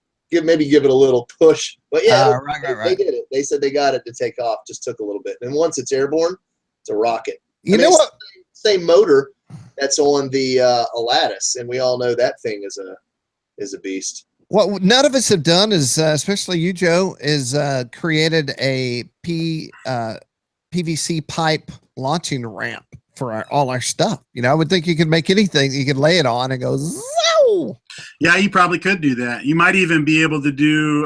maybe give it a little push. But yeah, they did it. They said they got it to take off. Just took a little bit. And once it's airborne, it's a rocket. You know what? Same motor that's on the Aladdis, and we all know that thing is a beast. What none of us have done is, especially you, Joe, is created a PVC pipe launching ramp for all our stuff. You know, I would think you could make anything. You could lay it on and go, zow! Yeah, you probably could do that. You might even be able to do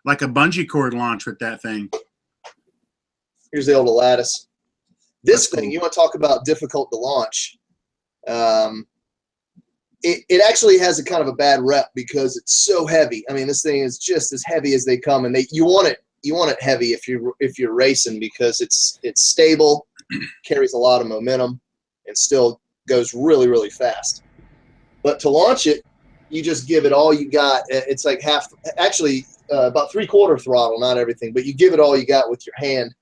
like a bungee cord launch with that thing. Here's the old Aladdis. This thing, you want to talk about difficult to launch. It actually has a kind of a bad rep because it's so heavy. I mean, this thing is just as heavy as they come, and you want it heavy if you're racing because it's stable, carries a lot of momentum, and still goes really, really fast. But to launch it, you just give it all you got. It's like about 3/4 throttle, not everything, but you give it all you got with your hand,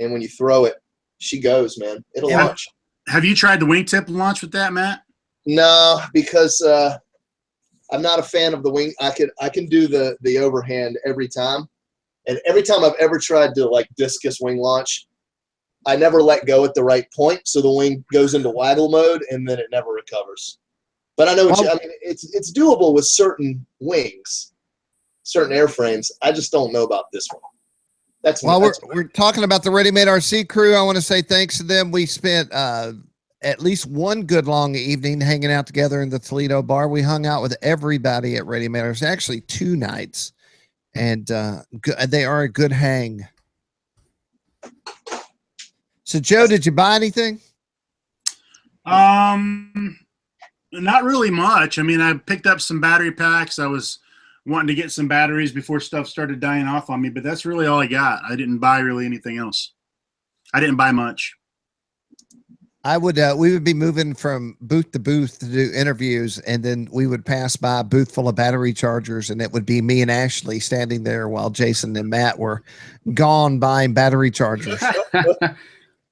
and when you throw it, she goes, man. It'll launch. Have you tried the wingtip launch with that, Matt? No, because I'm not a fan of the wing. I can do the overhand every time, and every time I've ever tried to like discus wing launch, I never let go at the right point, so the wing goes into waggle mode, and then it never recovers. But I know I mean. It's doable with certain wings, certain airframes. I just don't know about this one. We're talking about the Ready-Made RC crew. I want to say thanks to them. We spent at least one good long evening hanging out together in the Toledo bar. We hung out with everybody at Ready-Made RC, actually 2 nights, and they are a good hang. So, Joe, did you buy anything? Not really much. I mean, I picked up some battery packs. I was wanting to get some batteries before stuff started dying off on me, but that's really all I got. I didn't buy really anything else. I didn't buy much. We would be moving from booth to booth to do interviews, and then we would pass by a booth full of battery chargers, and it would be me and Ashley standing there while Jason and Matt were gone buying battery chargers.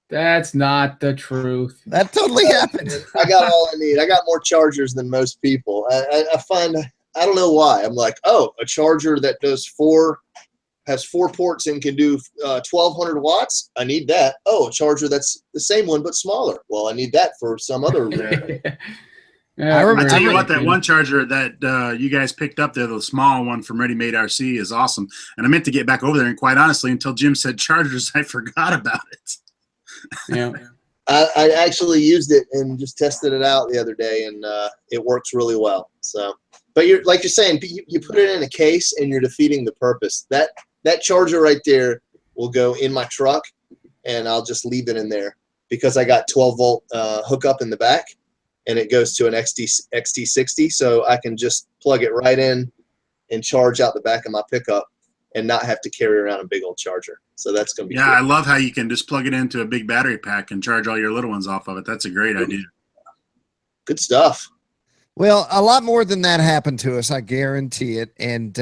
That's not the truth. That totally happened. I got all I need. I got more chargers than most people. I find, I don't know why. I'm like, oh, a charger that has 4 ports and can do 1,200 watts. I need that. Oh, a charger that's the same one but smaller. Well, I need that for some other reason. Yeah, I remember- I tell you very what, that good. one charger that you guys picked up there, the small one from Ready Made RC, is awesome. And I meant to get back over there, and quite honestly, until Jim said chargers, I forgot about it. Yeah. I actually used it and just tested it out the other day, and it works really well. So, but you're like you're saying, you put it in a case, and you're defeating the purpose. That charger right there will go in my truck, and I'll just leave it in there because I got 12-volt hookup in the back, and it goes to an XT60, so I can just plug it right in and charge out the back of my pickup and not have to carry around a big old charger. So that's going to be Yeah, cool. I love how you can just plug it into a big battery pack and charge all your little ones off of it. That's a great idea. Good stuff. Well, a lot more than that happened to us, I guarantee it. And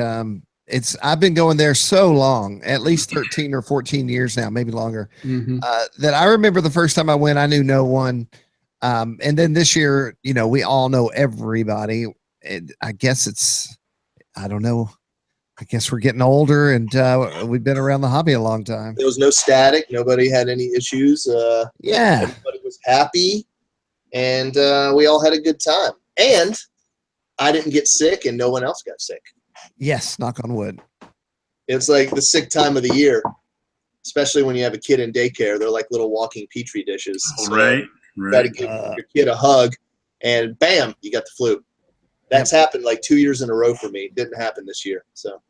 I've been going there so long, at least 13 or 14 years now, maybe longer, Mhm. that I remember the first time I went, I knew no one. And then this year, we all know everybody. And I guess I don't know. I guess we're getting older, and we've been around the hobby a long time. There was no static. Nobody had any issues. Yeah. Everybody was happy, and we all had a good time. And I didn't get sick, and no one else got sick. Yes. Knock on wood. It's like the sick time of the year, especially when you have a kid in daycare. They're like little walking petri dishes. So Right. you got to give your kid a hug, and bam, you got the flu. That's happened like 2 years in a row for me. Didn't happen this year. So.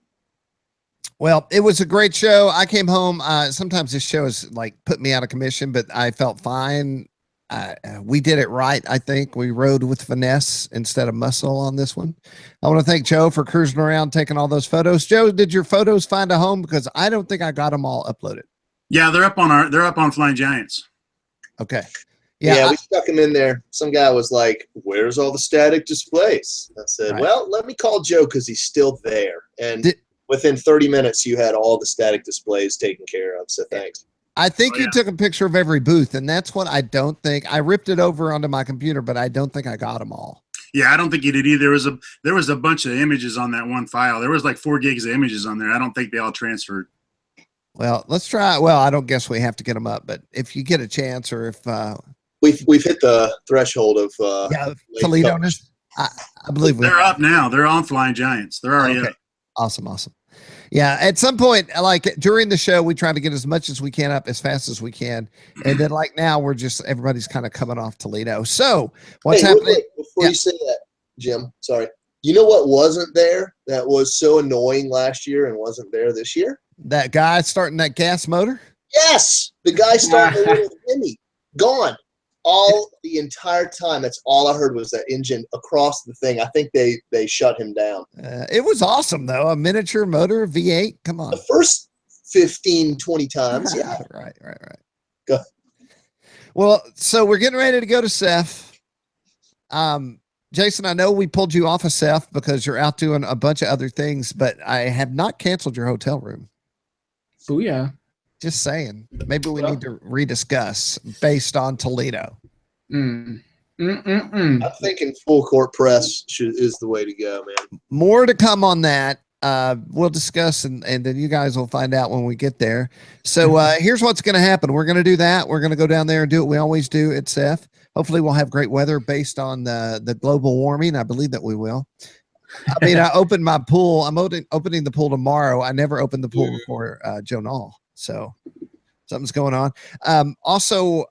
Well, it was a great show. I came home. Sometimes this show is like put me out of commission, but I felt fine. We did it right. I think we rode with finesse instead of muscle on this one. I want to thank Joe for cruising around, taking all those photos. Joe, did your photos find a home? Because I don't think I got them all uploaded. Yeah, they're up on Flying Giants. Okay. Yeah, we stuck them in there. Some guy was like, "Where's all the static displays?" I said, Right. "Well, let me call Joe because he's still there." And within 30 minutes, you had all the static displays taken care of. So thanks. I think Oh, you yeah. took a picture of every booth, and that's what I don't think. I ripped it over onto my computer, but I don't think I got them all. Yeah, I don't think you did either. There was a bunch of images on that one file. There was like 4 gigs of images on there. I don't think they all transferred. Well, let's try. Well, I don't guess we have to get them up, but if you get a chance, or if We've hit the threshold of late Toledo, coverage. I believe we They're up now. They're on Flying Giants. They're already Okay. up. Awesome. Yeah, at some point, like during the show, we try to get as much as we can up as fast as we can, and then like now, everybody's kind of coming off Toledo. So what's Hey, real happening? quick, before you say that, Jim, sorry. You know what wasn't there that was so annoying last year and wasn't there this year? That guy starting that gas motor. Yes, the guy starting the little Hemi, gone. All the entire time, that's all I heard was that engine across the thing. I think they shut him down. It was awesome though. A miniature motor V8. Come on. The first 15, 20 times, yeah. Right. Go. Well, so we're getting ready to go to Seth. Jason, I know we pulled you off of Seth because you're out doing a bunch of other things, but I have not canceled your hotel room. Oh yeah. Just saying. Maybe we need to rediscuss based on Toledo. Mm. I'm thinking full court press is the way to go, man. More to come on that. We'll discuss and then you guys will find out when we get there. So here's what's going to happen. We're going to do that. We're going to go down there and do what we always do at Seth. Hopefully we'll have great weather based on the global warming. I believe that we will. I mean, I opened my pool. I'm opening the pool tomorrow. I never opened the pool before Joe Nall. So something's going on. Also,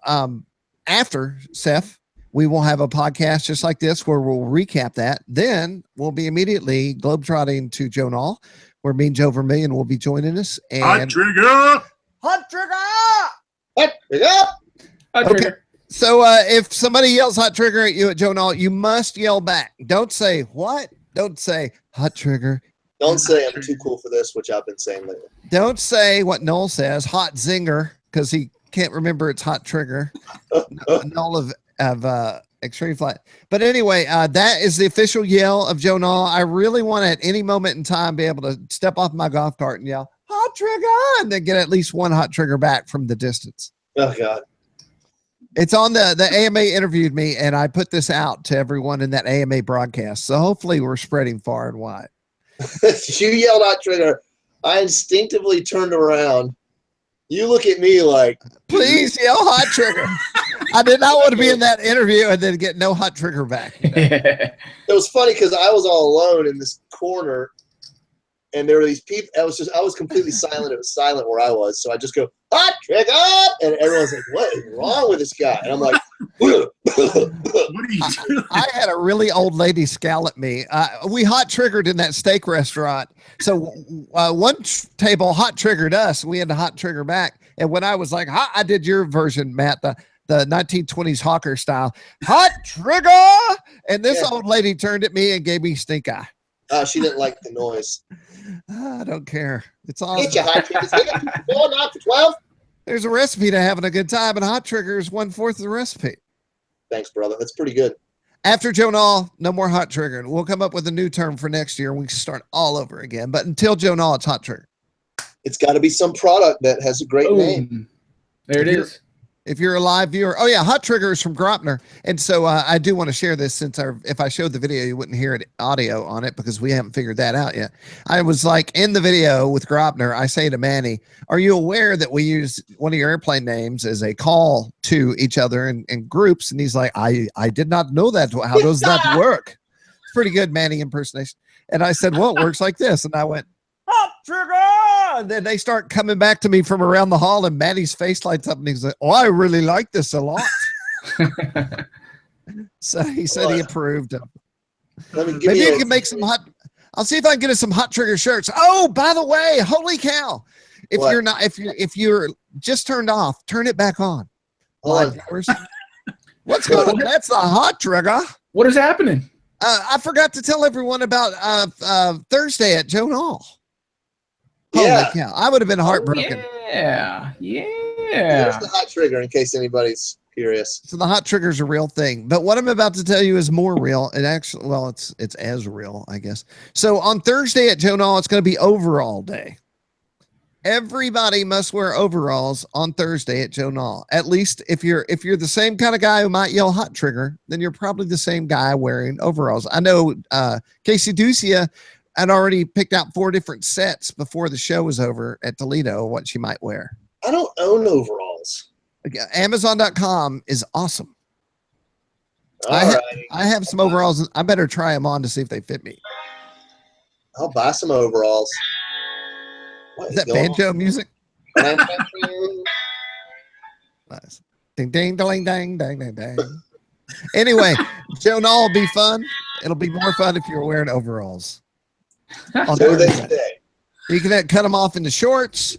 after Seth, we will have a podcast just like this where we'll recap that. Then we'll be immediately globetrotting to Joe Nall, where me and Joe Vermillion will be joining us. And Hot trigger! Hot trigger! What? Yeah. Okay. So if somebody yells hot trigger at you at Joe Nall, you must yell back. Don't say what? Don't say hot trigger. Don't say I'm too cool for this, which I've been saying lately. Don't say what Noel says, hot zinger, because he can't remember it's hot trigger. Noel of Extreme Flight. But anyway, that is the official yell of Joe Nall. I really want to, at any moment in time, be able to step off my golf cart and yell, hot trigger, and then get at least one hot trigger back from the distance. Oh, God. It's on the AMA interviewed me, and I put this out to everyone in that AMA broadcast. So hopefully we're spreading far and wide. You yelled out trigger. I instinctively turned around. You look at me like, please yell hot trigger. I did not want to be in that interview and then get no hot trigger back. It was funny because I was all alone in this corner, and there were these people. I was completely silent. It was silent where I was, so I just go hot trigger, and everyone's like, "What is wrong with this guy?" And I'm like, What are you doing? I had a really old lady scowl at me. We hot triggered in that steak restaurant. So one table hot triggered us. We had to hot trigger back. And when I was like, I did your version, Matt, the 1920s hawker style, hot trigger. And this old lady turned at me and gave me stink eye. She didn't like the noise. I don't care. It's all. Get your hot triggers. Hit it. 4, not for 12. There's a recipe to having a good time, and hot trigger is 1/4 of the recipe. Thanks, brother. That's pretty good. After Joe Nall, no more hot triggering. We'll come up with a new term for next year. We can start all over again. But until Joe Nall, it's hot trigger. It's got to be some product that has a great name. There it is. If you're a live viewer, oh yeah, hot trigger is from Gropner, and so I do want to share this since if I showed the video, you wouldn't hear it audio on it because we haven't figured that out yet. I was like in the video with Gropner, I say to Manny, "Are you aware that we use one of your airplane names as a call to each other in groups?" And he's like, "I did not know that. How does that work?" It's pretty good Manny impersonation. And I said, "Well, it works like this," and I went, "Hot trigger!" And then they start coming back to me from around the hall, and Manny's face lights up, and he's like, "Oh, I really like this a lot." So he said he approved. Maybe you can make some hot. I'll see if I can get us some hot trigger shirts. Oh, by the way, holy cow! If What? you're not, if you're just turned off, turn it back on. Hold on. What's going on? That's the hot trigger. What is happening? I forgot to tell everyone about Thursday at Joe Nall. Yeah. Holy cow! I would have been heartbroken. Yeah. There's the hot trigger in case anybody's curious. So the hot trigger is a real thing, but what I'm about to tell you is more real. It actually, well, it's as real, I guess. So on Thursday at Joe Nall, it's going to be overall day. Everybody must wear overalls on Thursday at Joe Nall. At least if you're the same kind of guy who might yell hot trigger, then you're probably the same guy wearing overalls. I know Casey Ducia had already picked out 4 different sets before the show was over at Toledo, what she might wear. I don't own overalls. Amazon.com is awesome. All right. I have some overalls. I better try them on to see if they fit me. I'll buy some overalls. What Is that going banjo music? on? Nice. Ding, ding, ding, ding, ding, ding, ding. Anyway, Joe Nall will be fun. It'll be more fun if you're wearing overalls. On So they Thursday. say. You can cut them off into shorts.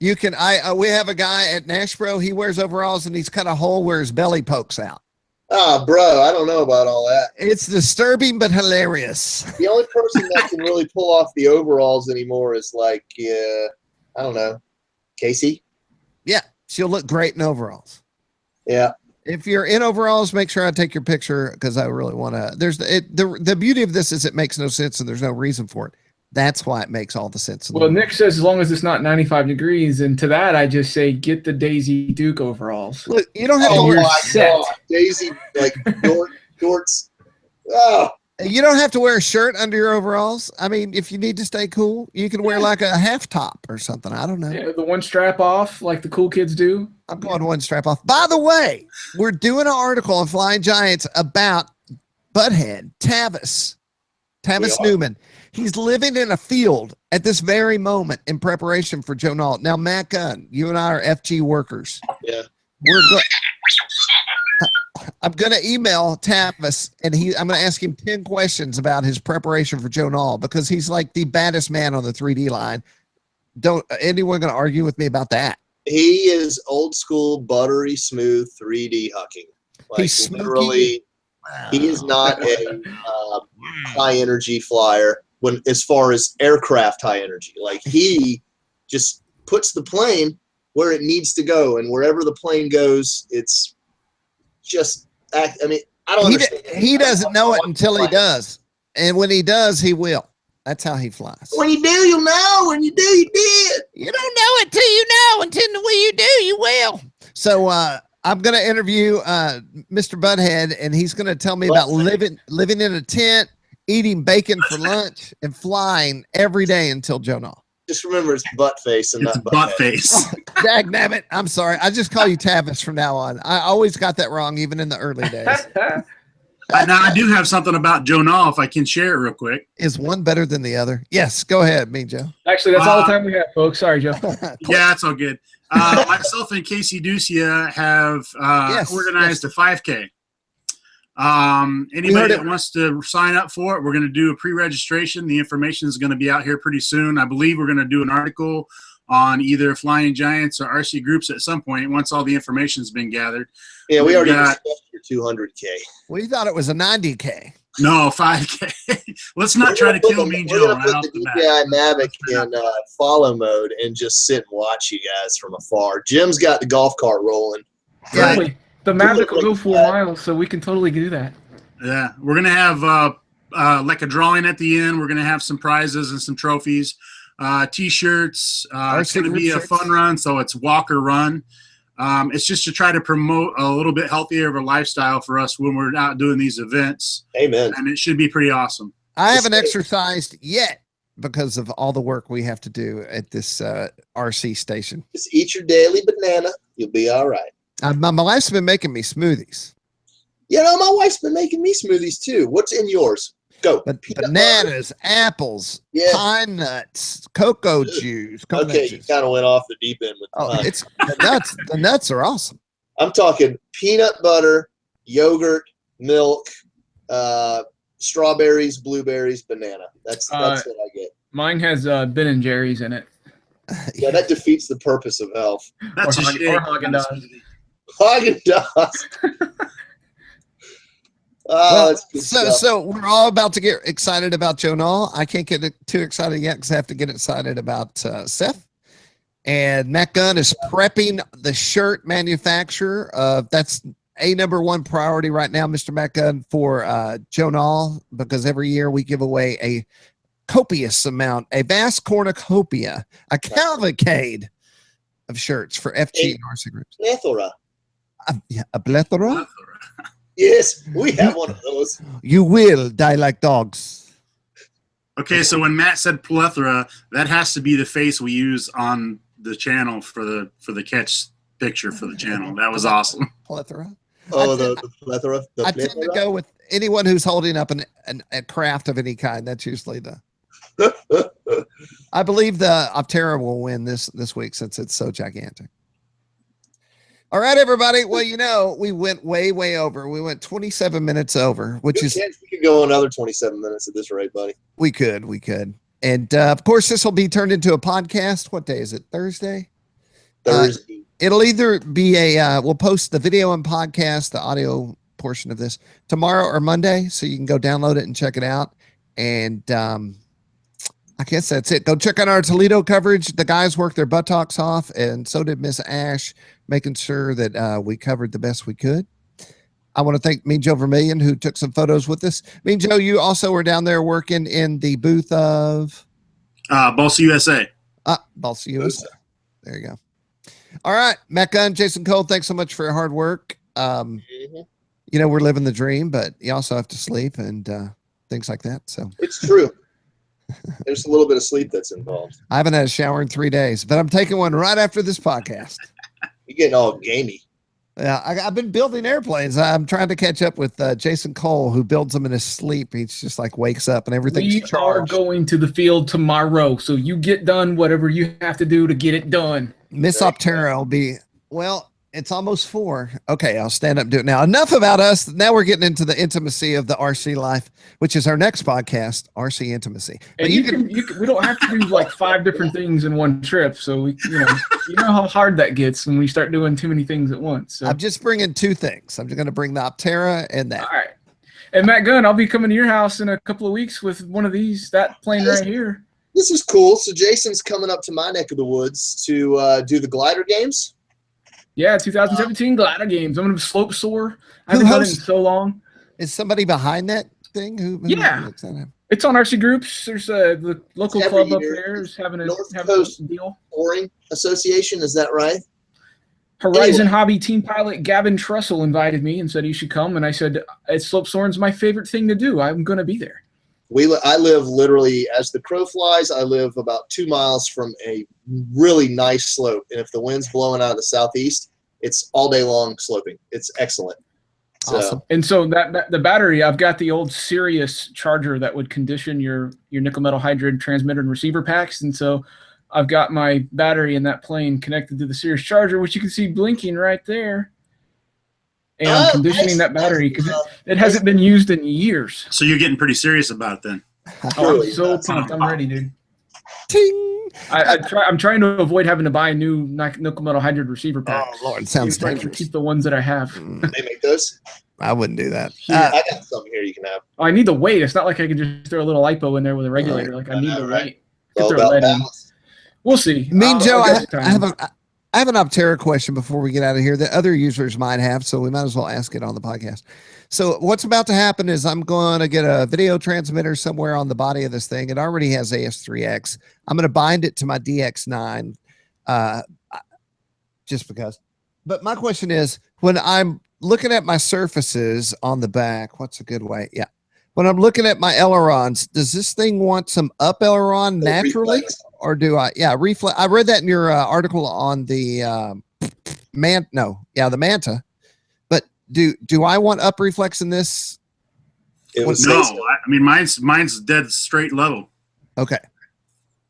You can. We have a guy at Nashbro. He wears overalls and he's cut a hole where his belly pokes out. Ah, bro, I don't know about all that. It's disturbing but hilarious. The only person that can really pull off the overalls anymore is like, I don't know, Casey. Yeah, she'll look great in overalls. Yeah. If you're in overalls, make sure I take your picture because I really want to. The beauty of this is it makes no sense and there's no reason for it. That's why it makes all the sense. Well, Nick says as long as it's not 95 degrees, and to that I just say get the Daisy Duke overalls. Look, you don't have Oh to wear. my set. God, Daisy, like shorts. Oh, You don't have to wear a shirt under your overalls. I mean, if you need to stay cool, you can wear like a half top or something. I don't know. Yeah, the one strap off like the cool kids do. I'm going one strap off. By the way, we're doing an article on Flying Giants about Butthead, Tavis Newman. He's living in a field at this very moment in preparation for Joe Nall. Now, Matt Gunn, you and I are FG workers. yeah. I'm going to email Tavis and I'm going to ask him 10 questions about his preparation for Joe Nall because he's like the baddest man on the 3D line. Don't anyone going to argue with me about that? He is old school, buttery smooth 3D hucking. Like He's smoky. literally, he is not a high energy flyer when as far as aircraft high energy. Like he just puts the plane where it needs to go, and wherever the plane goes, it's just. I mean, I don't understand. He doesn't know it until he does, and when he does, he will. That's how he flies. When you do, you'll know. When you do, you did. You don't know it till you know, until when you do, you will. So I'm going to interview Mr. Butthead, and he's going to tell me about living in a tent, eating bacon for lunch, and flying every day until Joe Nall. Just remember it's butt face and It's not butt face. Dag nabbit. I'm sorry. I just call you Tavis from now on. I always got that wrong, even in the early days. Now I do have something about Joe Nall, if I can share it real quick. Is one better than the other? Yes, go ahead, me, Joe. Actually, that's all the time we have, folks. Sorry, Joe. Yeah, it's all good. Myself and Casey Ducia have organized a 5K. Anybody that wants to sign up for it, we're going to do a pre-registration. The information is going to be out here pretty soon. I believe we're going to do an article on either Flying Giants or RCGroups at some point once all the information has been gathered. Yeah, we already discussed your 200K. We thought it was a 90K. No, 5K. Let's not try to kill me, Joe. We're going to put the DJI Mavic in follow mode and just sit and watch you guys from afar. Jim's got the golf cart rolling. Exactly. The Mavic will go 4 miles, so we can totally do that. Yeah, we're going to have like a drawing at the end. We're going to have some prizes and some trophies. T-shirts. It's going to be a fun run, so it's walk or run. It's just to try to promote a little bit healthier of a lifestyle for us when we're out doing these events. Amen. And it should be pretty awesome. I haven't exercised yet because of all the work we have to do at this RC station. Just eat your daily banana. You'll be all right. My wife's been making me smoothies. You know, my wife's been making me smoothies too. What's in yours? Go. But bananas, apples, pine nuts, cocoa juice. Okay, you kind of went off the deep end with the it's the nuts. The nuts are awesome. I'm talking peanut butter, yogurt, milk, strawberries, blueberries, banana. That's what I get. Mine has Ben and Jerry's in it. Yeah, that defeats the purpose of health. That's or Haagen-Dazs. Haagen-Dazs. So we're all about to get excited about Joe Nall. I can't get too excited yet because I have to get excited about Seth. And Matt Gunn is prepping the shirt manufacturer. That's a number one priority right now, Mr. Matt Gunn, for Joe Nall, because every year we give away a copious amount, a vast cornucopia, a cavalcade of shirts for FG and RCGroups. Plethora. A plethora? Yes, we have one of those. You will die like dogs. Okay, so when Matt said plethora, that has to be the face we use on the channel for the catch picture for the channel. That was awesome. Plethora. Oh, the plethora. I tend to go with anyone who's holding up a craft of any kind. That's usually the. I believe the Optera will win this week since it's so gigantic. All right, everybody. Well, you know, we went way over. We went 27 minutes over, which is we could go another 27 minutes at this rate, buddy. We could. And of course, this will be turned into a podcast. What day is it? Thursday? Thursday. It'll either be we'll post the video and podcast, the audio portion of this tomorrow or Monday. So you can go download it and check it out. And I guess that's it. Go check out our Toledo coverage. The guys worked their buttocks off, and so did Miss Ash, making sure that we covered the best we could. I want to thank Mean Joe Vermillion, who took some photos with us. Mean Joe, you also were down there working in the booth of Balsa USA. Balsa USA. There you go. All right, Matt Gunn, Jason Cole, thanks so much for your hard work. You know, we're living the dream, but you also have to sleep and things like that. So it's true. There's a little bit of sleep that's involved. I haven't had a shower in 3 days, but I'm taking one right after this podcast. You're getting all gamey. Yeah, I've been building airplanes. I'm trying to catch up with Jason Cole, who builds them in his sleep. He's just like wakes up and everything's We charged. are going to the field tomorrow, so you get done whatever you have to do to get it done. Miss Optera will be, well, it's almost 4. Okay, I'll stand up and do it now. Enough about us. Now we're getting into the intimacy of the RC life, which is our next podcast, RC Intimacy. But And you can, we don't have to do like 5 different things in one trip. So you know how hard that gets when we start doing too many things at once. So. I'm just bringing 2 things. I'm just going to bring the Optera and that. All right. And Matt Gunn, I'll be coming to your house in a couple of weeks with one of these, that plane right here. This is cool. So Jason's coming up to my neck of the woods to do the glider games. Yeah, 2017 glider games. I'm going to slope soar. I haven't done it in so long. Is somebody behind that thing? Who Yeah. looks at him? It's on RCGroups. There's the local Every club up year. there is having a Coast deal. Soaring Association, is that right? Horizon Hobby team pilot Gavin Trussell invited me and said he should come. And I said, slope soaring's my favorite thing to do. I'm going to be there. I live literally, as the crow flies, I live about 2 miles from a really nice slope. And if the wind's blowing out of the southeast, it's all day long sloping. It's excellent. So, Awesome. And so the battery, I've got the old Sirius charger that would condition your nickel metal hydride transmitter and receiver packs. And so I've got my battery in that plane connected to the Sirius charger, which you can see blinking right there. And I'm conditioning that battery because it hasn't been used in years. So you're getting pretty serious about it then. Oh, I'm so pumped. I'm ready, dude. Ting. I'm trying to avoid having to buy new nickel metal hydride receiver packs. Oh, Lord, it sounds so I can dangerous. keep the ones that I have. they make those? I wouldn't do that. I got some here you can have. I need the weight. It's not like I can just throw a little lipo in there with a regulator. Like I need the weight. Get their lead in. We'll see. Mean Joe, I'll get I have an Optera question before we get out of here that other users might have, so we might as well ask it on the podcast. So what's about to happen is I'm going to get a video transmitter somewhere on the body of this thing. It already has AS3X. I'm going to bind it to my DX9 just because. But my question is, when I'm looking at my surfaces on the back, what's a good way? Yeah. When I'm looking at my ailerons, does this thing want some up aileron naturally? Reflex. Or do I? Yeah, reflex. I read that in your article on the the Manta. But do I want up reflex in this? It was No, I mean mine's dead straight level. Okay,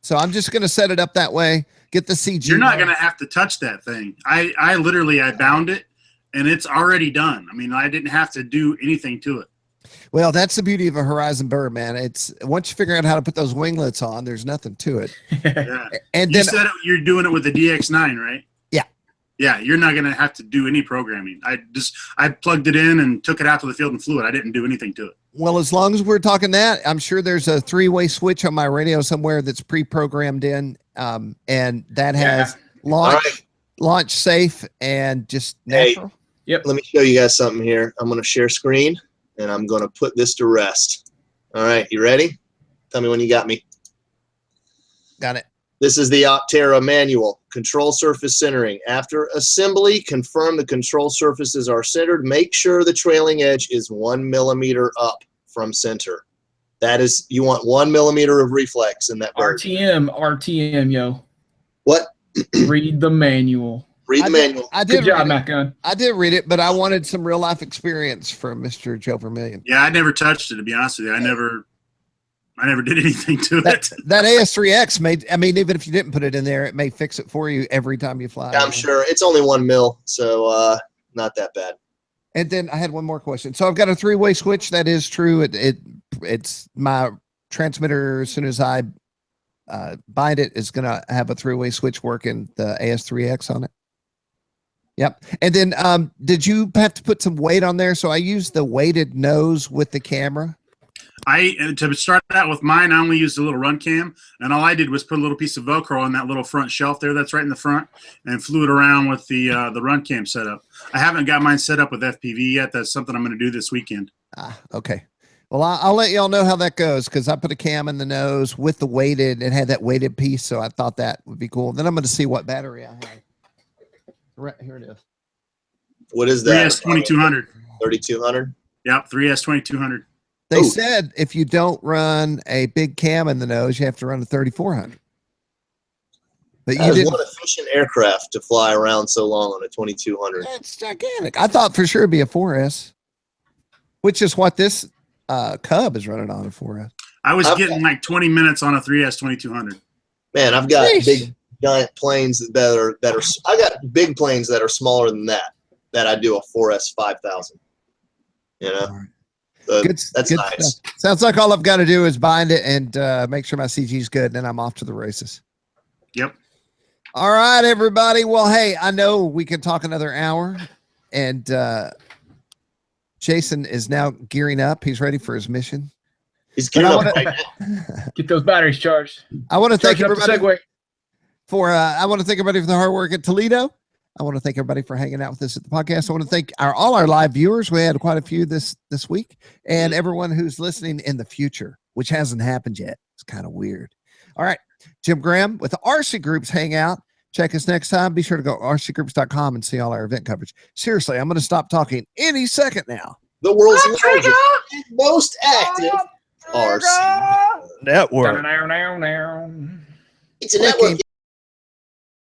so I'm just going to set it up that way. Get the CG. You're not going to have to touch that thing. I literally bound it, and it's already done. I mean, I didn't have to do anything to it. Well, that's the beauty of a Horizon bird, man. It's once you figure out how to put those winglets on, there's nothing to it. Yeah. And You then said you're doing it with the DX9, right? Yeah. Yeah, you're not going to have to do any programming. I plugged it in and took it out to the field and flew it. I didn't do anything to it. well, as long as we're talking that, I'm sure there's a 3-way switch on my radio somewhere that's pre-programmed in, and that has launch safe and just natural. Yep. Let me show you guys something here. I'm going to share screen, and I'm going to put this to rest. All right, you ready? Tell me when you got me. Got it. This is the Optera manual. Control surface centering. After assembly, confirm the control surfaces are centered. Make sure the trailing edge is 1 millimeter up from center. That is, you want 1 millimeter of reflex in that bird. RTM, yo. What? Read the manual. Read the manual. I did Good job, read it. Matt Gunn. I did read it, but I wanted some real life experience from Mr. Joe Vermillion. Yeah, I never touched it, to be honest with you. I never did anything to it. That AS3X made, I mean, even if you didn't put it in there, it may fix it for you every time you fly. I'm sure it's only 1 mil, so not that bad. And then I had one more question. So I've got a 3-way switch. That is true. It's my transmitter. As soon as I bind it, is going to have a 3-way switch working the AS3X on it. Yep. And then did you have to put some weight on there? So I used the weighted nose with the camera. To start out with mine, I only used a little run cam, and all I did was put a little piece of Velcro on that little front shelf there that's right in the front, and flew it around with the run cam setup. I haven't got mine set up with FPV yet. That's something I'm going to do this weekend. Okay. Well, I'll let y'all know how that goes, because I put a cam in the nose with the weighted. It had that weighted piece, so I thought that would be cool. Then I'm going to see what battery I have. Right here it is. What is that? 3S2200. 3200? Yep, 3S2200. They said if you don't run a big cam in the nose, you have to run a 3400. But you didn't. What efficient aircraft to fly around so long on a 2200. That's gigantic. I thought for sure it'd be a 4S, which is what this Cub is running on a 4S. I was getting like 20 minutes on a 3S2200. Man, I've got Sheesh. big giant planes that are I got big planes that are smaller than that I do a 4S 5000. You know. All right. So Good, that's good nice. stuff. Sounds like all I've got to do is bind it and make sure my CG is good, and then I'm off to the races. Yep. All right, everybody. Well, hey, I know we can talk another hour, and Jason is now gearing up. He's ready for his mission. He's getting up wanna- right now. Get those batteries charged. I want to thank Charging up the everybody Segway. for I want to thank everybody for the hard work at Toledo. I want to thank everybody for hanging out with us at the podcast. I want to thank all our live viewers. We had quite a few this week, and everyone who's listening in the future, which hasn't happened yet. It's kind of weird. All right, Jim Graham with the RC Groups Hangout. Check us next time. Be sure to go to rcgroups.com and see all our event coverage. Seriously, I'm going to stop talking any second now. The world's largest, most active RC Network. It's a network.